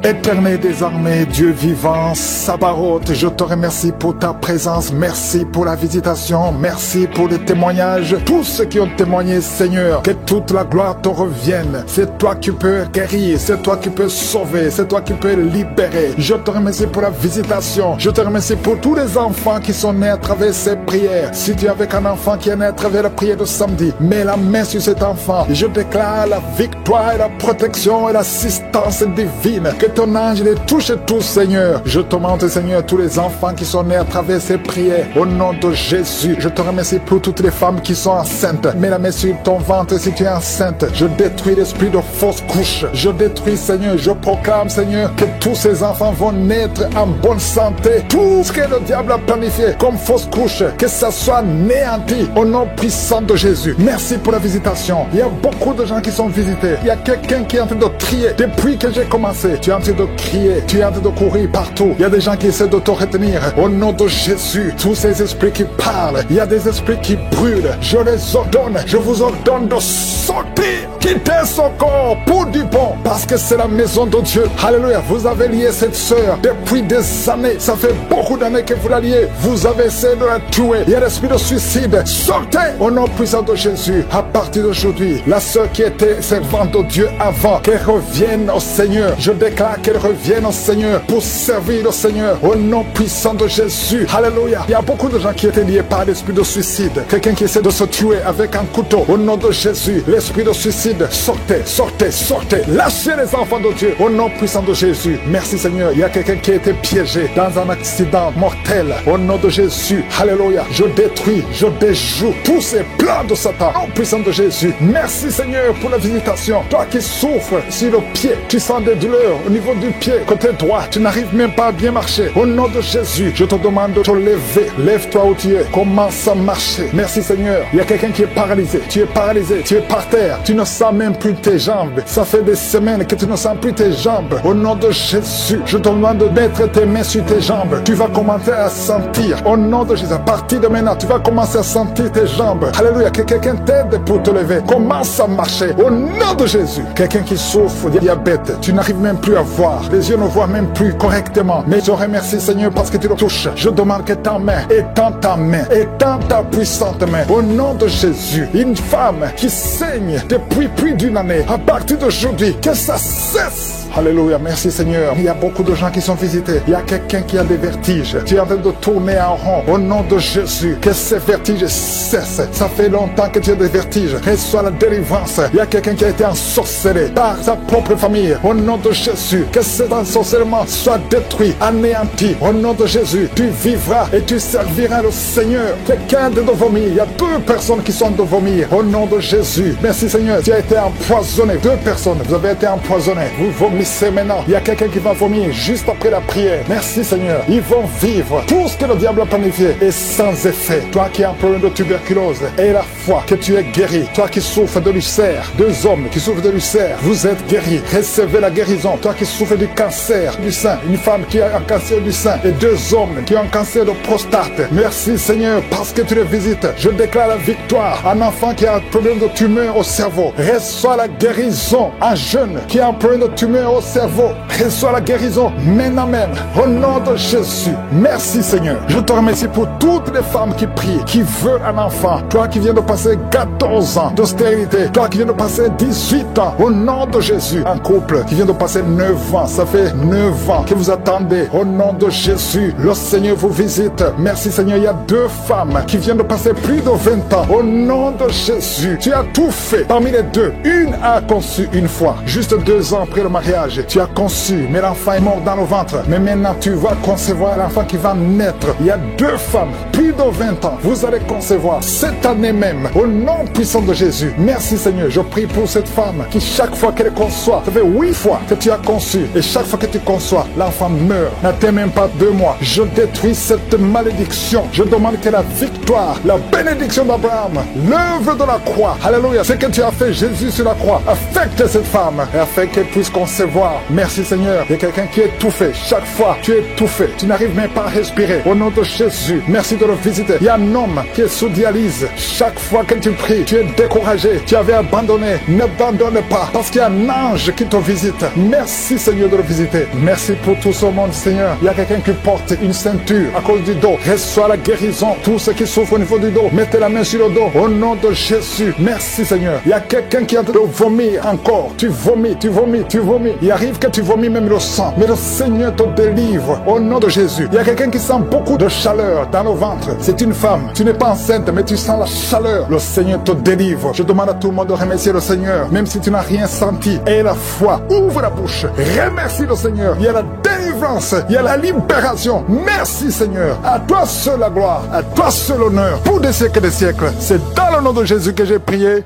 Speaker 13: Éternel des armées, Dieu vivant, Sabaoth, je te remercie pour ta présence, merci pour la visitation, merci pour les témoignages, tous ceux qui ont témoigné, Seigneur, que toute la gloire te revienne. C'est toi qui peux guérir, c'est toi qui peux sauver, c'est toi qui peux libérer. Je te remercie pour la visitation, je te remercie pour tous les enfants qui sont nés à travers ces prières. Si tu es avec un enfant qui est né à travers la prière de samedi, mets la main sur cet enfant. Je déclare la victoire et la protection et l'assistance divine. Que ton ange les touche tous, Seigneur. Je te demande, Seigneur, tous les enfants qui sont nés à travers ces prières. Au nom de Jésus, je te remercie pour toutes les femmes qui sont enceintes. Mets la main sur ton ventre si tu es enceinte. Je détruis l'esprit de fausse couche. Je détruis, Seigneur, je proclame, Seigneur, que tous ces enfants vont naître en bonne santé. Tout ce que le diable a planifié comme fausse couche, que ça soit néanti au nom puissant de Jésus. Merci pour la visitation. Il y a beaucoup de gens qui sont visités. Il y a quelqu'un qui est en train de crier depuis que j'ai commencé. Tu es en train de crier, tu es en train de courir partout. Il y a des gens qui essaient de te retenir. Au nom de Jésus, tous ces esprits qui parlent, il y a des esprits qui brûlent. Je les ordonne, je vous ordonne de sortir, quitter son corps pour du bon, parce que c'est la maison de Dieu. Alléluia, vous avez lié cette sœur depuis des années. Ça fait beaucoup d'années que vous la liez. Vous avez essayé de la tuer. Il y a l'esprit de suicide. Sortez au nom puissant de Jésus. À partir d'aujourd'hui, la sœur qui était servante de Dieu avant, qu'elle revienne au Seigneur. Je déclare qu'elle revienne au Seigneur pour servir le Seigneur au nom puissant de Jésus. Alléluia. Il y a beaucoup de gens qui étaient liés par l'esprit de suicide. Quelqu'un qui essaie de se tuer avec un couteau. Au nom de Jésus, l'esprit de suicide, sortez, sortez, sortez. Lâchez les enfants de Dieu au nom puissant de Jésus. Merci Seigneur. Il y a quelqu'un qui a été piégé dans un accident mortel. Au nom de Jésus. Alléluia. Je détruis, je déjoue tous ces plans de Satan au nom puissant de Jésus. Merci Seigneur pour la visitation. Toi qui souffres sur le pied, tu sens des douleurs au niveau du pied, côté droit, tu n'arrives même pas à bien marcher. Au nom de Jésus, je te demande de te lever. Lève-toi où tu es. Commence à marcher. Merci Seigneur. Il y a quelqu'un qui est paralysé. Tu es paralysé. Tu es par terre. Tu ne sens même plus tes jambes. Ça fait des semaines que tu ne sens plus tes jambes. Au nom de Jésus, je te demande de mettre tes mains sur tes jambes. Tu vas commencer à sentir. Au nom de Jésus, à partir de maintenant, tu vas commencer à sentir tes jambes. Alléluia. Que quelqu'un t'aide pour te lever. Commence à marcher. Au nom de Jésus. Quelqu'un qui souffre de diabète. Tu n'arrives même plus à voir. Les yeux ne voient même plus correctement. Mais je remercie Seigneur parce que tu le touches. Je demande que ta main étends ta main, étends ta puissante main. Au nom de Jésus, une femme qui saigne depuis plus d'une année, à partir d'aujourd'hui, que ça cesse. Alléluia, merci Seigneur. Il y a beaucoup de gens qui sont visités. Il y a quelqu'un qui a des vertiges. Tu es en train de tourner en rond. Au nom de Jésus, que ces vertiges cessent. Ça fait longtemps que tu as des vertiges. Reçois la délivrance. Il y a quelqu'un qui a été ensorcelé par sa propre famille. Au nom de Jésus, que cet ensorcellement soit détruit, anéanti. Au nom de Jésus, tu vivras et tu serviras le Seigneur. Quelqu'un de vomir. Il y a 2 personnes qui sont de vomir. Au nom de Jésus, merci Seigneur. Tu as été empoisonné. 2 personnes, vous avez été empoisonnés. Vous vomissez maintenant. Il y a quelqu'un qui va vomir juste après la prière. Merci Seigneur. Ils vont vivre. Tout ce que le diable a planifié est sans effet. Toi qui as un problème de tuberculose, et la foi que tu es guéri. Toi qui souffres de l'ulcère, 2 hommes qui souffrent de l'ulcère, vous êtes guéris. Recevez la guérison. Toi qui souffrent du cancer du sein, une femme qui a un cancer du sein et 2 hommes qui ont un cancer de prostate. Merci Seigneur parce que tu les visites. Je déclare la victoire. Un enfant qui a un problème de tumeur au cerveau, reçoit la guérison. Un jeune qui a un problème de tumeur au cerveau, reçoit la guérison maintenant même. Au nom de Jésus, merci Seigneur. Je te remercie pour toutes les femmes qui prient, qui veulent un enfant. Toi qui viens de passer 14 ans d'austérité, toi qui viens de passer 18 ans, au nom de Jésus. Un couple qui vient de passer 9 ans, ça fait 9 ans que vous attendez. Au nom de Jésus, le Seigneur vous visite. Merci Seigneur, il y a 2 femmes qui viennent de passer plus de 20 ans. Au nom de Jésus, tu as tout fait. Parmi les 2, une a conçu une fois, juste 2 ans après le mariage. Tu as conçu, mais l'enfant est mort dans le ventre. Mais maintenant tu vas concevoir l'enfant qui va naître. Il y a 2 femmes, plus de 20 ans. Vous allez concevoir cette année même, au nom puissant de Jésus. Merci Seigneur, je prie pour cette femme qui chaque fois qu'elle conçoit, ça fait 8 fois que tu as conçu, et chaque fois que tu conçois, l'enfant meurt. N'attends même pas 2 mois. Je détruis cette malédiction. Je demande que la victoire, la bénédiction d'Abraham, l'œuvre de la croix, alléluia, ce que tu as fait Jésus sur la croix, affecte cette femme et afin qu'elle puisse concevoir. Merci Seigneur. Il y a quelqu'un qui est étouffé. Chaque fois, tu es étouffé. Tu n'arrives même pas à respirer. Au nom de Jésus, merci de le visiter. Il y a un homme qui est sous dialyse. Chaque fois que tu pries, tu es découragé. Tu avais abandonné. N'abandonne pas parce qu'il y a un ange qui te visite. Merci Seigneur de le visiter. Merci pour tout ce monde Seigneur. Il y a quelqu'un qui porte une ceinture à cause du dos. Reçois la guérison. Tous ceux qui souffrent au niveau du dos, mettez la main sur le dos. Au nom de Jésus. Merci Seigneur. Il y a quelqu'un qui est en train de vomir encore. Tu vomis, tu vomis, tu vomis. Il arrive que tu vomis même le sang. Mais le Seigneur te délivre. Au nom de Jésus. Il y a quelqu'un qui sent beaucoup de chaleur dans le ventre. C'est une femme. Tu n'es pas enceinte, mais tu sens la chaleur. Le Seigneur te délivre. Je demande à tout le monde de remercier le Seigneur. Même si tu n'as rien senti. Aie la foi. Ouvre la bouche. Remercie le Seigneur. Il y a la délivrance. Il y a la libération. Merci Seigneur. À toi seul la gloire. À toi seul l'honneur. Pour des siècles et des siècles. C'est dans le nom de Jésus que j'ai prié.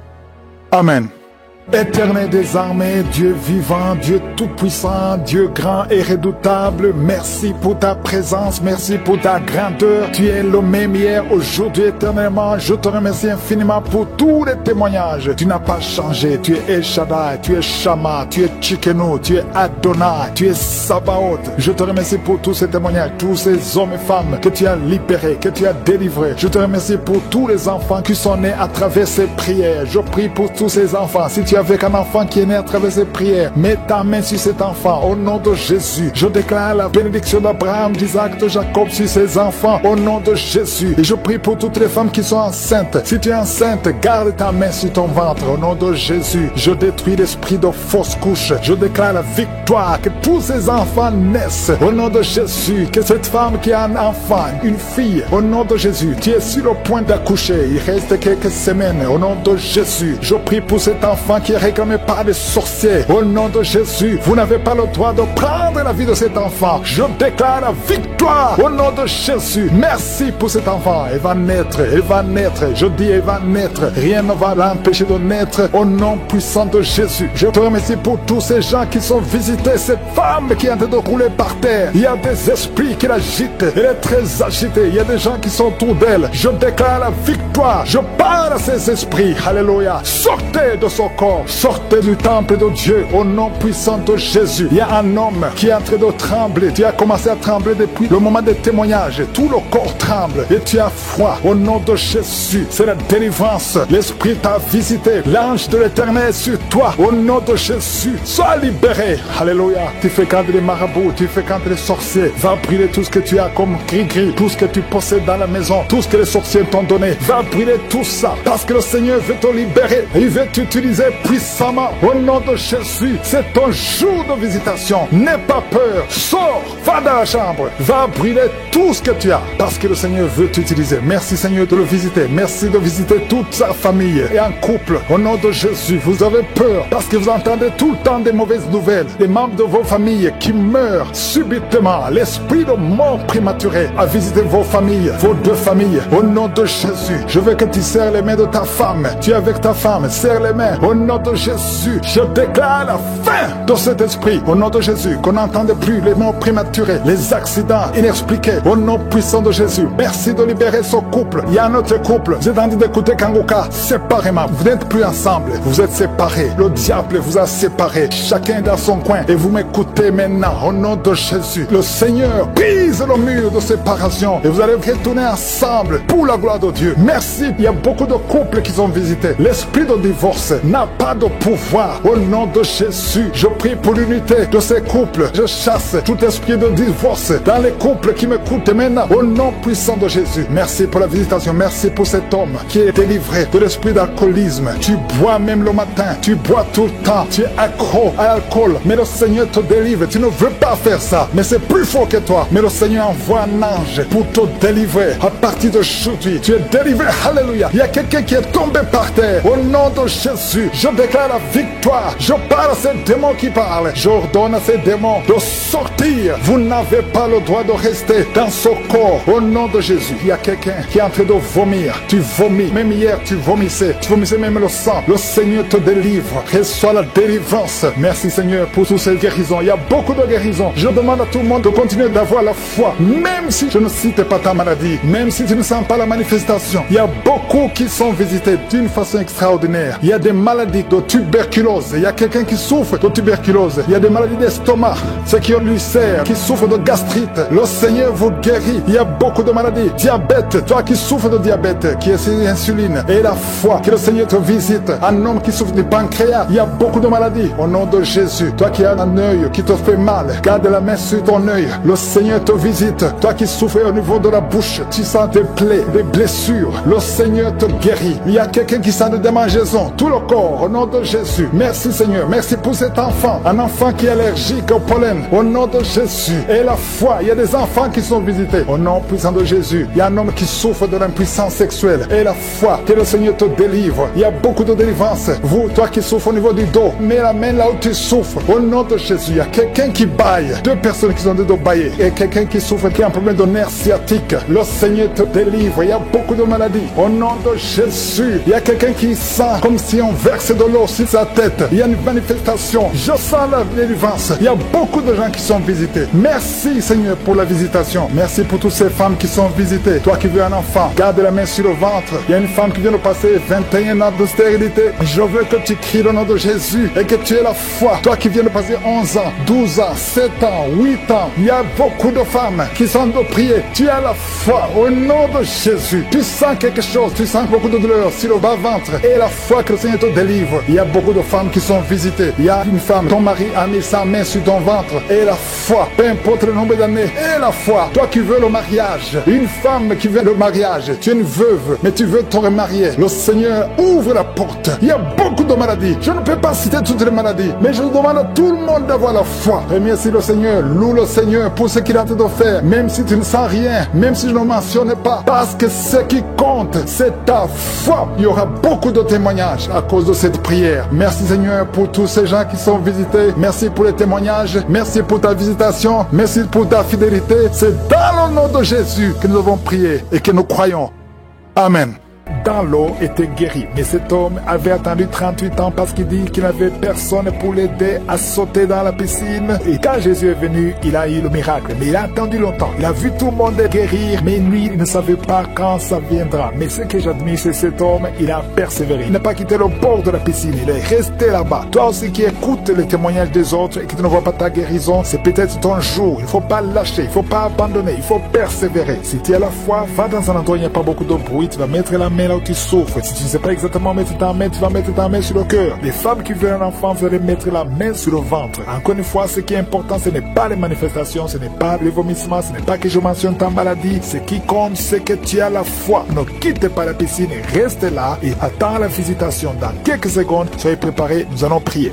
Speaker 13: Amen. Éternel des armées, Dieu vivant, Dieu tout-puissant, Dieu grand et redoutable, merci pour ta présence, merci pour ta grandeur. Tu es le même hier, aujourd'hui, éternellement. Je te remercie infiniment pour tous les témoignages. Tu n'as pas changé. Tu es El Shaddai, tu es Shama, tu es Tsidkenu, tu es Adonai, tu es Sabaoth. Je te remercie pour tous ces témoignages, tous ces hommes et femmes que tu as libérés, que tu as délivrés. Je te remercie pour tous les enfants qui sont nés à travers ces prières. Je prie pour tous ces enfants. Si tu avec un enfant qui est né à travers ces prières, mets ta main sur cet enfant au nom de Jésus. Je déclare la bénédiction d'Abraham, d'Isaac, de Jacob sur ses enfants au nom de Jésus. Et je prie pour toutes les femmes qui sont enceintes. Si tu es enceinte, garde ta main sur ton ventre au nom de Jésus. Je détruis l'esprit de fausse couche. Je déclare la victoire, que tous ces enfants naissent au nom de Jésus. Que cette femme qui a un enfant, une fille, au nom de Jésus, tu es sur le point d'accoucher. Il reste quelques semaines au nom de Jésus. Je prie pour cet enfant qui est réclamé par des sorciers. Au nom de Jésus, vous n'avez pas le droit de prendre la vie de cet enfant. Je déclare la victoire au nom de Jésus. Merci pour cet enfant. Elle va naître, elle va naître. Je dis elle va naître. Rien ne va l'empêcher de naître au nom puissant de Jésus. Je te remercie pour tous ces gens qui sont visités. Cette femme qui est en train de rouler par terre. Il y a des esprits qui l'agitent. Elle est très agitée. Il y a des gens qui sont autour d'elle. Je déclare la victoire. Je parle à ces esprits. Alléluia. Sortez de son corps. Sortez du temple de Dieu au nom puissant de Jésus. Il y a un homme qui est en train de trembler. Tu as commencé à trembler depuis le moment des témoignages. Tout le corps tremble et tu as froid. Au nom de Jésus, c'est la délivrance. L'Esprit t'a visité. L'ange de l'Éternel est sur toi. Au nom de Jésus, sois libéré. Alléluia. Tu fais quand les marabouts, tu fais quand les sorciers. Va brûler tout ce que tu as comme gris-gris, tout ce que tu possèdes dans la maison, tout ce que les sorciers t'ont donné. Va brûler tout ça parce que le Seigneur veut te libérer. Il veut t'utiliser puissamment au nom de Jésus. C'est ton jour de visitation. N'aie pas peur. Sors, va dans la chambre, va brûler tout ce que tu as parce que le Seigneur veut t'utiliser. Merci Seigneur de le visiter. Merci de visiter toute sa famille et un couple. Au nom de Jésus, vous avez peur parce que vous entendez tout le temps des mauvaises nouvelles. Des membres de vos familles qui meurent subitement. L'esprit de mort prématurée a visité vos familles, vos 2 familles. Au nom de Jésus, je veux que tu serres les mains de ta femme. Tu es avec ta femme, serre les mains. Au nom nom de Jésus, je déclare la fin de cet esprit. Au nom de Jésus, qu'on n'entende plus les morts prématurés, les accidents inexpliqués. Au nom puissant de Jésus, merci de libérer ce couple. Il y a un autre couple. Vous êtes en train d'écouter Kanguka séparément. Vous n'êtes plus ensemble. Vous êtes séparés. Le diable vous a séparés. Chacun dans son coin. Et vous m'écoutez maintenant. Au nom de Jésus, le Seigneur brise le mur de séparation. Et vous allez retourner ensemble pour la gloire de Dieu. Merci. Il y a beaucoup de couples qui sont visités. L'esprit de divorce n'a pas de pouvoir. Au nom de Jésus, je prie pour l'unité de ces couples. Je chasse tout esprit de divorce dans les couples qui m'écoutent maintenant. Au nom puissant de Jésus. Merci pour la visitation. Merci pour cet homme qui est délivré de l'esprit d'alcoolisme. Tu bois même le matin. Tu bois tout le temps. Tu es accro à l'alcool. Mais le Seigneur te délivre. Tu ne veux pas faire ça. Mais c'est plus fort que toi. Mais le Seigneur envoie un ange pour te délivrer. À partir d'aujourd'hui, tu es délivré. Alléluia. Il y a quelqu'un qui est tombé par terre. Au nom de Jésus, je déclare la victoire. Je parle à ces démons qui parlent. J'ordonne à ces démons de sortir. Vous n'avez pas le droit de rester dans ce corps. Au nom de Jésus, il y a quelqu'un qui est en train de vomir. Tu vomis. Même hier, tu vomissais. Tu vomissais même le sang. Le Seigneur te délivre. Reçois la délivrance. Merci Seigneur pour toutes ces guérisons. Il y a beaucoup de guérisons. Je demande à tout le monde de continuer d'avoir la foi. Même si je ne cite pas ta maladie. Même si tu ne sens pas la manifestation. Il y a beaucoup qui sont visités d'une façon extraordinaire. Il y a des maladies de tuberculose. Il y a quelqu'un qui souffre de tuberculose. Il y a des maladies d'estomac. Ceux qui ont l'ulcère, qui souffrent de gastrite. Le Seigneur vous guérit. Il y a beaucoup de maladies. Diabète. Toi qui souffres de diabète, qui est sur l'insuline. Et la foi. Que le Seigneur te visite. Un homme qui souffre du pancréas. Il y a beaucoup de maladies. Au nom de Jésus. Toi qui as un œil qui te fait mal. Garde la main sur ton œil. Le Seigneur te visite. Toi qui souffres au niveau de la bouche. Tu sens des plaies, des blessures. Le Seigneur te guérit. Il y a quelqu'un qui sent des démangeaisons. Tout le corps. Au nom de Jésus. Merci Seigneur. Merci pour cet enfant. Un enfant qui est allergique au pollen. Au nom de Jésus. Et la foi. Il y a des enfants qui sont visités. Au nom puissant de Jésus. Il y a un homme qui souffre de l'impuissance sexuelle. Et la foi. Que le Seigneur te délivre. Il y a beaucoup de délivrance. Vous, toi qui souffres au niveau du dos. Mets la main là où tu souffres. Au nom de Jésus. Il y a quelqu'un qui baille. Deux personnes qui sont de dos bailler. Et quelqu'un qui souffre, qui a un problème de nerf sciatique. Le Seigneur te délivre. Il y a beaucoup de maladies. Au nom de Jésus. Il y a quelqu'un qui sent comme si on verse de l'eau sur sa tête. Il y a une manifestation. Je sens la délivrance. Il y a beaucoup de gens qui sont visités. Merci Seigneur pour la visitation. Merci pour toutes ces femmes qui sont visitées. Toi qui veux un enfant, garde la main sur le ventre. Il y a une femme qui vient de passer 21 ans de stérilité. Je veux que tu cries le nom de Jésus et que tu aies la foi. Toi qui viens de passer 11 ans, 12 ans, 7 ans, 8 ans. Il y a beaucoup de femmes qui sont de prier. Tu as la foi au nom de Jésus. Tu sens quelque chose. Tu sens beaucoup de douleur sur le bas-ventre. Et la foi que le Seigneur te délivre. Il y a beaucoup de femmes qui sont visitées. Il y a une femme, ton mari a mis sa main sur ton ventre. Et la foi, peu importe le nombre d'années. Et la foi, toi qui veux le mariage. Une femme qui veut le mariage. Tu es une veuve, mais tu veux te remarier. Le Seigneur ouvre la porte. Il y a beaucoup de maladies. Je ne peux pas citer toutes les maladies. Mais je demande à tout le monde d'avoir la foi. Remercie le Seigneur. Loue le Seigneur pour ce qu'il a en train de faire. Même si tu ne sens rien. Même si je ne mentionne pas. Parce que ce qui compte, c'est ta foi. Il y aura beaucoup de témoignages à cause de cette prière. Merci Seigneur pour tous ces gens qui sont visités. Merci pour les témoignages. Merci pour ta visitation. Merci pour ta fidélité. C'est dans le nom de Jésus que nous avons prié et que nous croyons. Amen. Dans l'eau était guéri. Mais cet homme avait attendu 38 ans parce qu'il dit qu'il n'avait personne pour l'aider à sauter dans la piscine. Et quand Jésus est venu, il a eu le miracle. Mais il a attendu longtemps. Il a vu tout le monde guérir, mais lui, il ne savait pas quand ça viendra. Mais ce que j'admire, c'est cet homme, il a persévéré. Il n'a pas quitté le bord de la piscine. Il est resté là-bas. Toi aussi qui écoutes les témoignages des autres et qui ne vois pas ta guérison, c'est peut-être ton jour. Il ne faut pas lâcher, il ne faut pas abandonner, il faut persévérer. Si tu as la foi, va dans un endroit où il n'y a pas beaucoup de bruit, tu vas mettre la main là où tu souffres. Si tu ne sais pas exactement mettre ta main, tu vas mettre ta main sur le cœur. Les femmes qui veulent un enfant, vous allez mettre la main sur le ventre. Encore une fois, ce qui est important, ce n'est pas les manifestations, ce n'est pas les vomissements, ce n'est pas que je mentionne ta maladie. Ce qui compte, c'est que tu as la foi. Ne quitte pas la piscine, reste là et attends la visitation. Dans quelques secondes, soyez préparés, nous allons prier.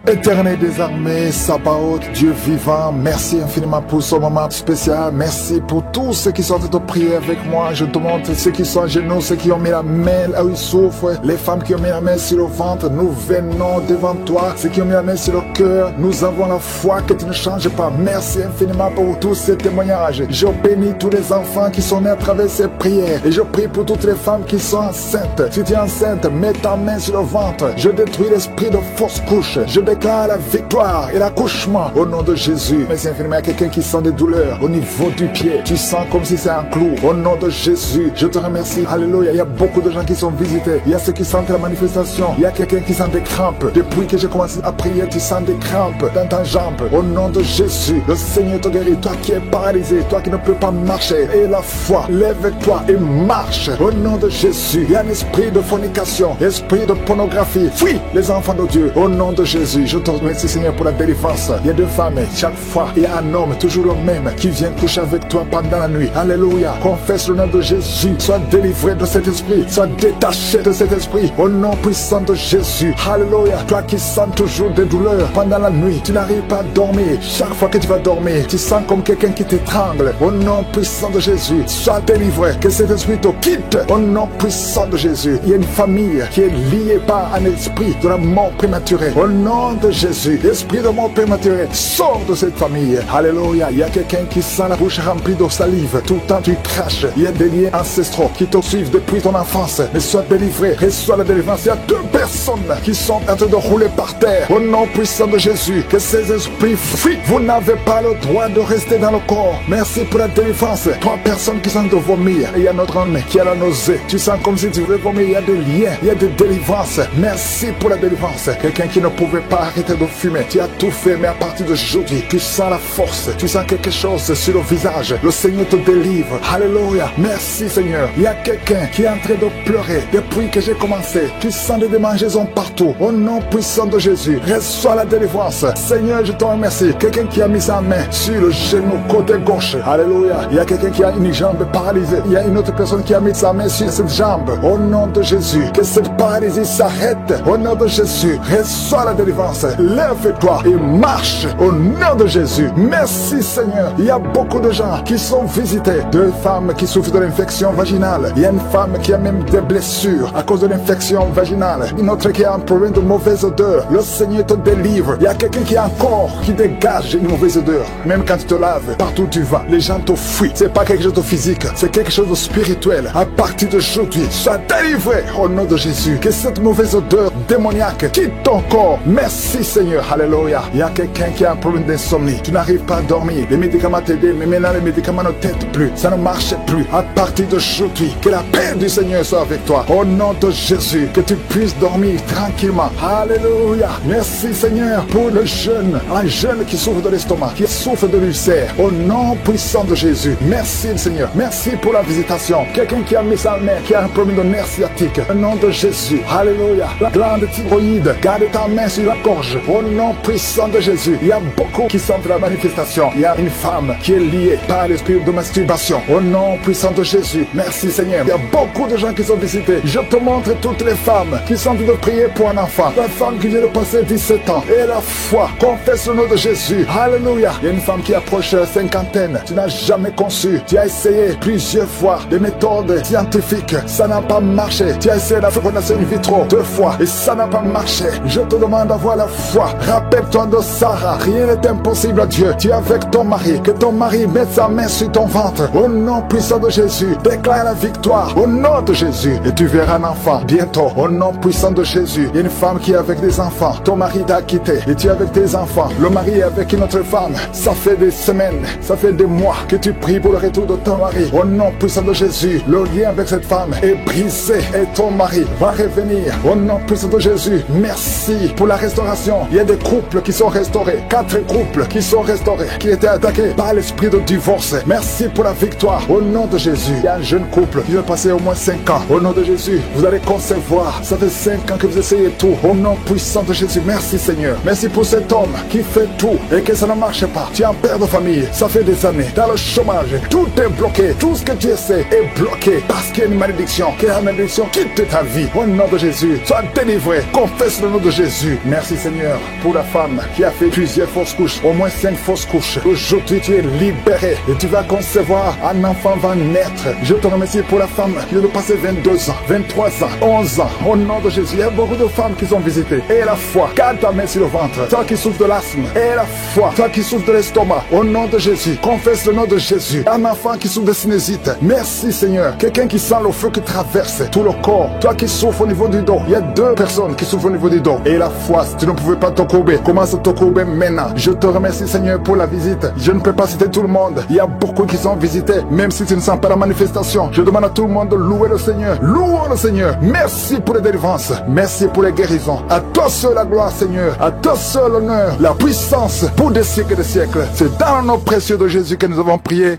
Speaker 13: Éternel des armées, Sabaoth, Dieu vivant, merci infiniment pour ce moment spécial. Merci pour tous ceux qui sont en train de prier avec moi. Je te montre ceux qui sont à genoux, ceux qui ont mis la main là où ils souffrent, les femmes qui ont mis la main sur le ventre. Nous venons devant toi, ceux qui ont mis la main sur le cœur. Nous avons la foi que tu ne changes pas. Merci infiniment pour tous ces témoignages. Je bénis tous les enfants qui sont nés à travers ces prières. Et je prie pour toutes les femmes qui sont enceintes. Si tu es enceinte, mets ta main sur le ventre. Je détruis l'esprit de fausse couche. Je déclare la victoire et l'accouchement au nom de Jésus. Merci infiniment à quelqu'un qui sent des douleurs au niveau du pied. Tu sens comme si c'est un clou. Au nom de Jésus, je te remercie. Alléluia. Il y a beaucoup de gens qui sont visités. Il y a ceux qui sentent la manifestation. Il y a quelqu'un qui sent des crampes. Depuis que j'ai commencé à prier, tu sens des crampes dans ta jambe. Au nom de Jésus, le Seigneur te guérit. Toi qui es paralysé, toi qui ne peux pas marcher. Et la foi, lève-toi et marche. Au nom de Jésus, il y a un esprit de fornication, esprit de pornographie. Fuis les enfants de Dieu. Au nom de Jésus, je te remercie Seigneur pour la délivrance. Il y a deux femmes, chaque fois il y a un homme, toujours le même, qui vient coucher avec toi pendant la nuit. Alléluia. Confesse le nom de Jésus. Sois délivré de cet esprit. Sois détaché de cet esprit. Au nom puissant de Jésus. Alléluia. Toi qui sens toujours des douleurs pendant la nuit, tu n'arrives pas à dormir. Chaque fois que tu vas dormir, tu sens comme quelqu'un qui t'étrangle. Au nom puissant de Jésus, sois délivré. Que cet esprit te quitte. Au nom puissant de Jésus. Il y a une famille qui est liée par un esprit de la mort prématurée. Au nom de Jésus, l'esprit de mort prématurée sort de cette famille. Alléluia. Il y a quelqu'un qui sent la bouche remplie de salive. Tout le temps tu craches. Il y a des liens ancestraux qui te suivent depuis ton enfance. Mais sois délivré. Reçois la délivrance. Il y a deux personnes qui sont en train de rouler par terre. Au nom puissant de Jésus, que ces esprits fuient. Vous n'avez pas le droit de rester dans le corps. Merci pour la délivrance. Trois personnes qui sont de vomir. Et il y a notre homme qui a la nausée. Tu sens comme si tu voulais vomir. Il y a des liens. Il y a des délivrances. Merci pour la délivrance. Quelqu'un qui ne pouvait pas arrêter de fumer. Tu as tout fait, mais à partir d'aujourd'hui, tu sens la force. Tu sens quelque chose sur le visage. Le Seigneur te délivre. Alléluia. Merci Seigneur. Il y a quelqu'un qui est en train de pleurer depuis que j'ai commencé. Tu sens des démangeaisons partout. Au nom puissant de Jésus, reçois la délivrance. Seigneur, je te remercie. Quelqu'un qui a mis sa main sur le genou côté gauche. Alléluia. Il y a quelqu'un qui a une jambe paralysée. Il y a une autre personne qui a mis sa main sur cette jambe. Au nom de Jésus, que cette paralysie s'arrête. Au nom de Jésus, reçois la délivrance. Lève-toi et marche au nom de Jésus. Merci Seigneur. Il y a beaucoup de gens qui sont visités. Deux femmes qui souffrent de l'infection vaginale. Il y a une femme qui a même des blessures à cause de l'infection vaginale. Une autre qui a un problème de mauvaise odeur. Le Seigneur te délivre. Il y a quelqu'un qui a un corps qui dégage une mauvaise odeur. Même quand tu te laves, partout où tu vas, les gens te fuient. C'est pas quelque chose de physique, c'est quelque chose de spirituel. À partir d'aujourd'hui, sois délivré au nom de Jésus. Que cette mauvaise odeur démoniaque quitte ton corps. Merci Seigneur. Alléluia. Il y a quelqu'un qui a un problème d'insomnie. Tu n'arrives pas à dormir. Les médicaments t'aident, mais maintenant les médicaments ne t'aident plus. Ça ne marche plus. À partir d'aujourd'hui, que la paix du Seigneur soit avec toi. Au nom de Jésus, que tu puisses dormir tranquillement. Alléluia. Merci Seigneur pour le jeune. Un jeune qui souffre de l'estomac, qui souffre de l'ulcère. Au nom puissant de Jésus. Merci Seigneur. Merci pour la visitation. Quelqu'un qui a mis sa main, qui a un problème de nerf sciatique. Au nom de Jésus. Alléluia. La glande thyroïde. Garde ta main sur la gorge. Au nom puissant de Jésus. Il y a beaucoup qui sentent la manifestation. Il y a une femme qui est liée par l'esprit de masturbation. Au nom puissant de Jésus. Merci Seigneur. Il y a beaucoup de gens qui sont visités. Je te montre toutes les femmes qui sont de prier pour un enfant. La femme qui vient de passer 17 ans. Et la foi. Confesse le nom de Jésus. Alléluia. Il y a une femme qui approche la cinquantaine. Tu n'as jamais conçu. Tu as essayé plusieurs fois des méthodes scientifiques. Ça n'a pas marché. Tu as essayé la fécondation in vitro 2 fois. Et ça n'a pas marché. Je te demande d'avoir la foi. Rappelle-toi de Sarah. Rien n'est impossible à Dieu. Tu es avec ton mari. Que ton mari mette sa main sur ton ventre. Au nom puissant de Jésus. Déclare la victoire. Au nom de Jésus. Et tu verras un enfant bientôt. Au nom puissant de Jésus. Il y a une femme qui est avec des enfants. Ton mari t'a quitté. Et tu es avec tes enfants. Le mari est avec une autre femme. Ça fait des semaines. Ça fait des mois que tu pries pour le retour de ton mari. Au nom puissant de Jésus. Le lien avec cette femme est brisé. Et ton mari va revenir. Au nom puissant de Jésus. Merci pour la restauration. Il y a des couples qui sont restaurés. 4 couples qui sont restaurés. Qui étaient attaqués par l'esprit de divorce. Merci pour la victoire. Au nom de Jésus. Il y a un jeune couple qui va passer au moins 5 ans. Au nom de Jésus. Vous allez concevoir. Ça fait 5 ans que vous essayez tout. Au nom puissant de Jésus. Merci Seigneur. Merci pour cet homme qui fait tout et que ça ne marche pas. Tu es un père de famille. Ça fait des années. Dans le chômage. Tout est bloqué. Tout ce que tu essaies est bloqué. Parce qu'il y a une malédiction. Que la malédiction quitte ta vie. Au nom de Jésus. Sois délivré. vrai. Confesse le nom de Jésus. Merci Seigneur pour la femme qui a fait plusieurs fausses couches, au moins 5 fausses couches. Aujourd'hui tu es libéré et tu vas concevoir, un enfant va naître. Je te remercie pour la femme qui vient de passer 22 ans, 23 ans, 11 ans. Au nom de Jésus, il y a beaucoup de femmes qui sont visitées. Et la foi, garde ta main sur le ventre. Toi qui souffres de l'asthme, et la foi, toi qui souffres de l'estomac, au nom de Jésus, confesse le nom de Jésus. Un enfant qui souffre de sinusite, merci Seigneur. Quelqu'un qui sent le feu qui traverse tout le corps. Toi qui souffres au niveau du dos, il y a 2 personnes qui souffrent au niveau du dos. Et la foi, si tu ne pouvais pas te courber, commence à te courber maintenant. Je te remercie Seigneur pour la visite. Je ne peux pas citer tout le monde. Il y a beaucoup qui sont visités, même si tu ne sens pas la manifestation. Je demande à tout le monde de louer le Seigneur. Louons le Seigneur. Merci pour les délivrances. Merci pour les guérisons. À toi seul la gloire Seigneur. À toi seul l'honneur, la puissance pour des siècles et des siècles. C'est dans le nom précieux de Jésus que nous avons prié.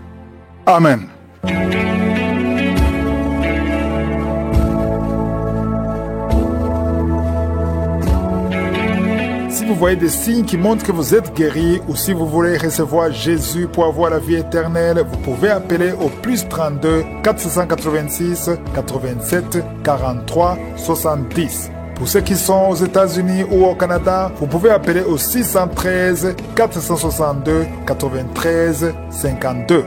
Speaker 13: Amen. Si vous voyez des signes qui montrent que vous êtes guéri, ou si vous voulez recevoir Jésus pour avoir la vie éternelle, vous pouvez appeler au +32 486 87 43 70. Pour ceux qui sont aux États-Unis ou au Canada, vous pouvez appeler au 613 462 93 52.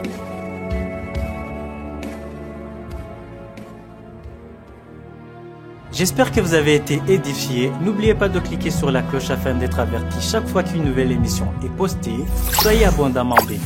Speaker 14: J'espère que vous avez été édifiés. N'oubliez pas de cliquer sur la cloche afin d'être averti chaque fois qu'une nouvelle émission est postée. Soyez abondamment bénis.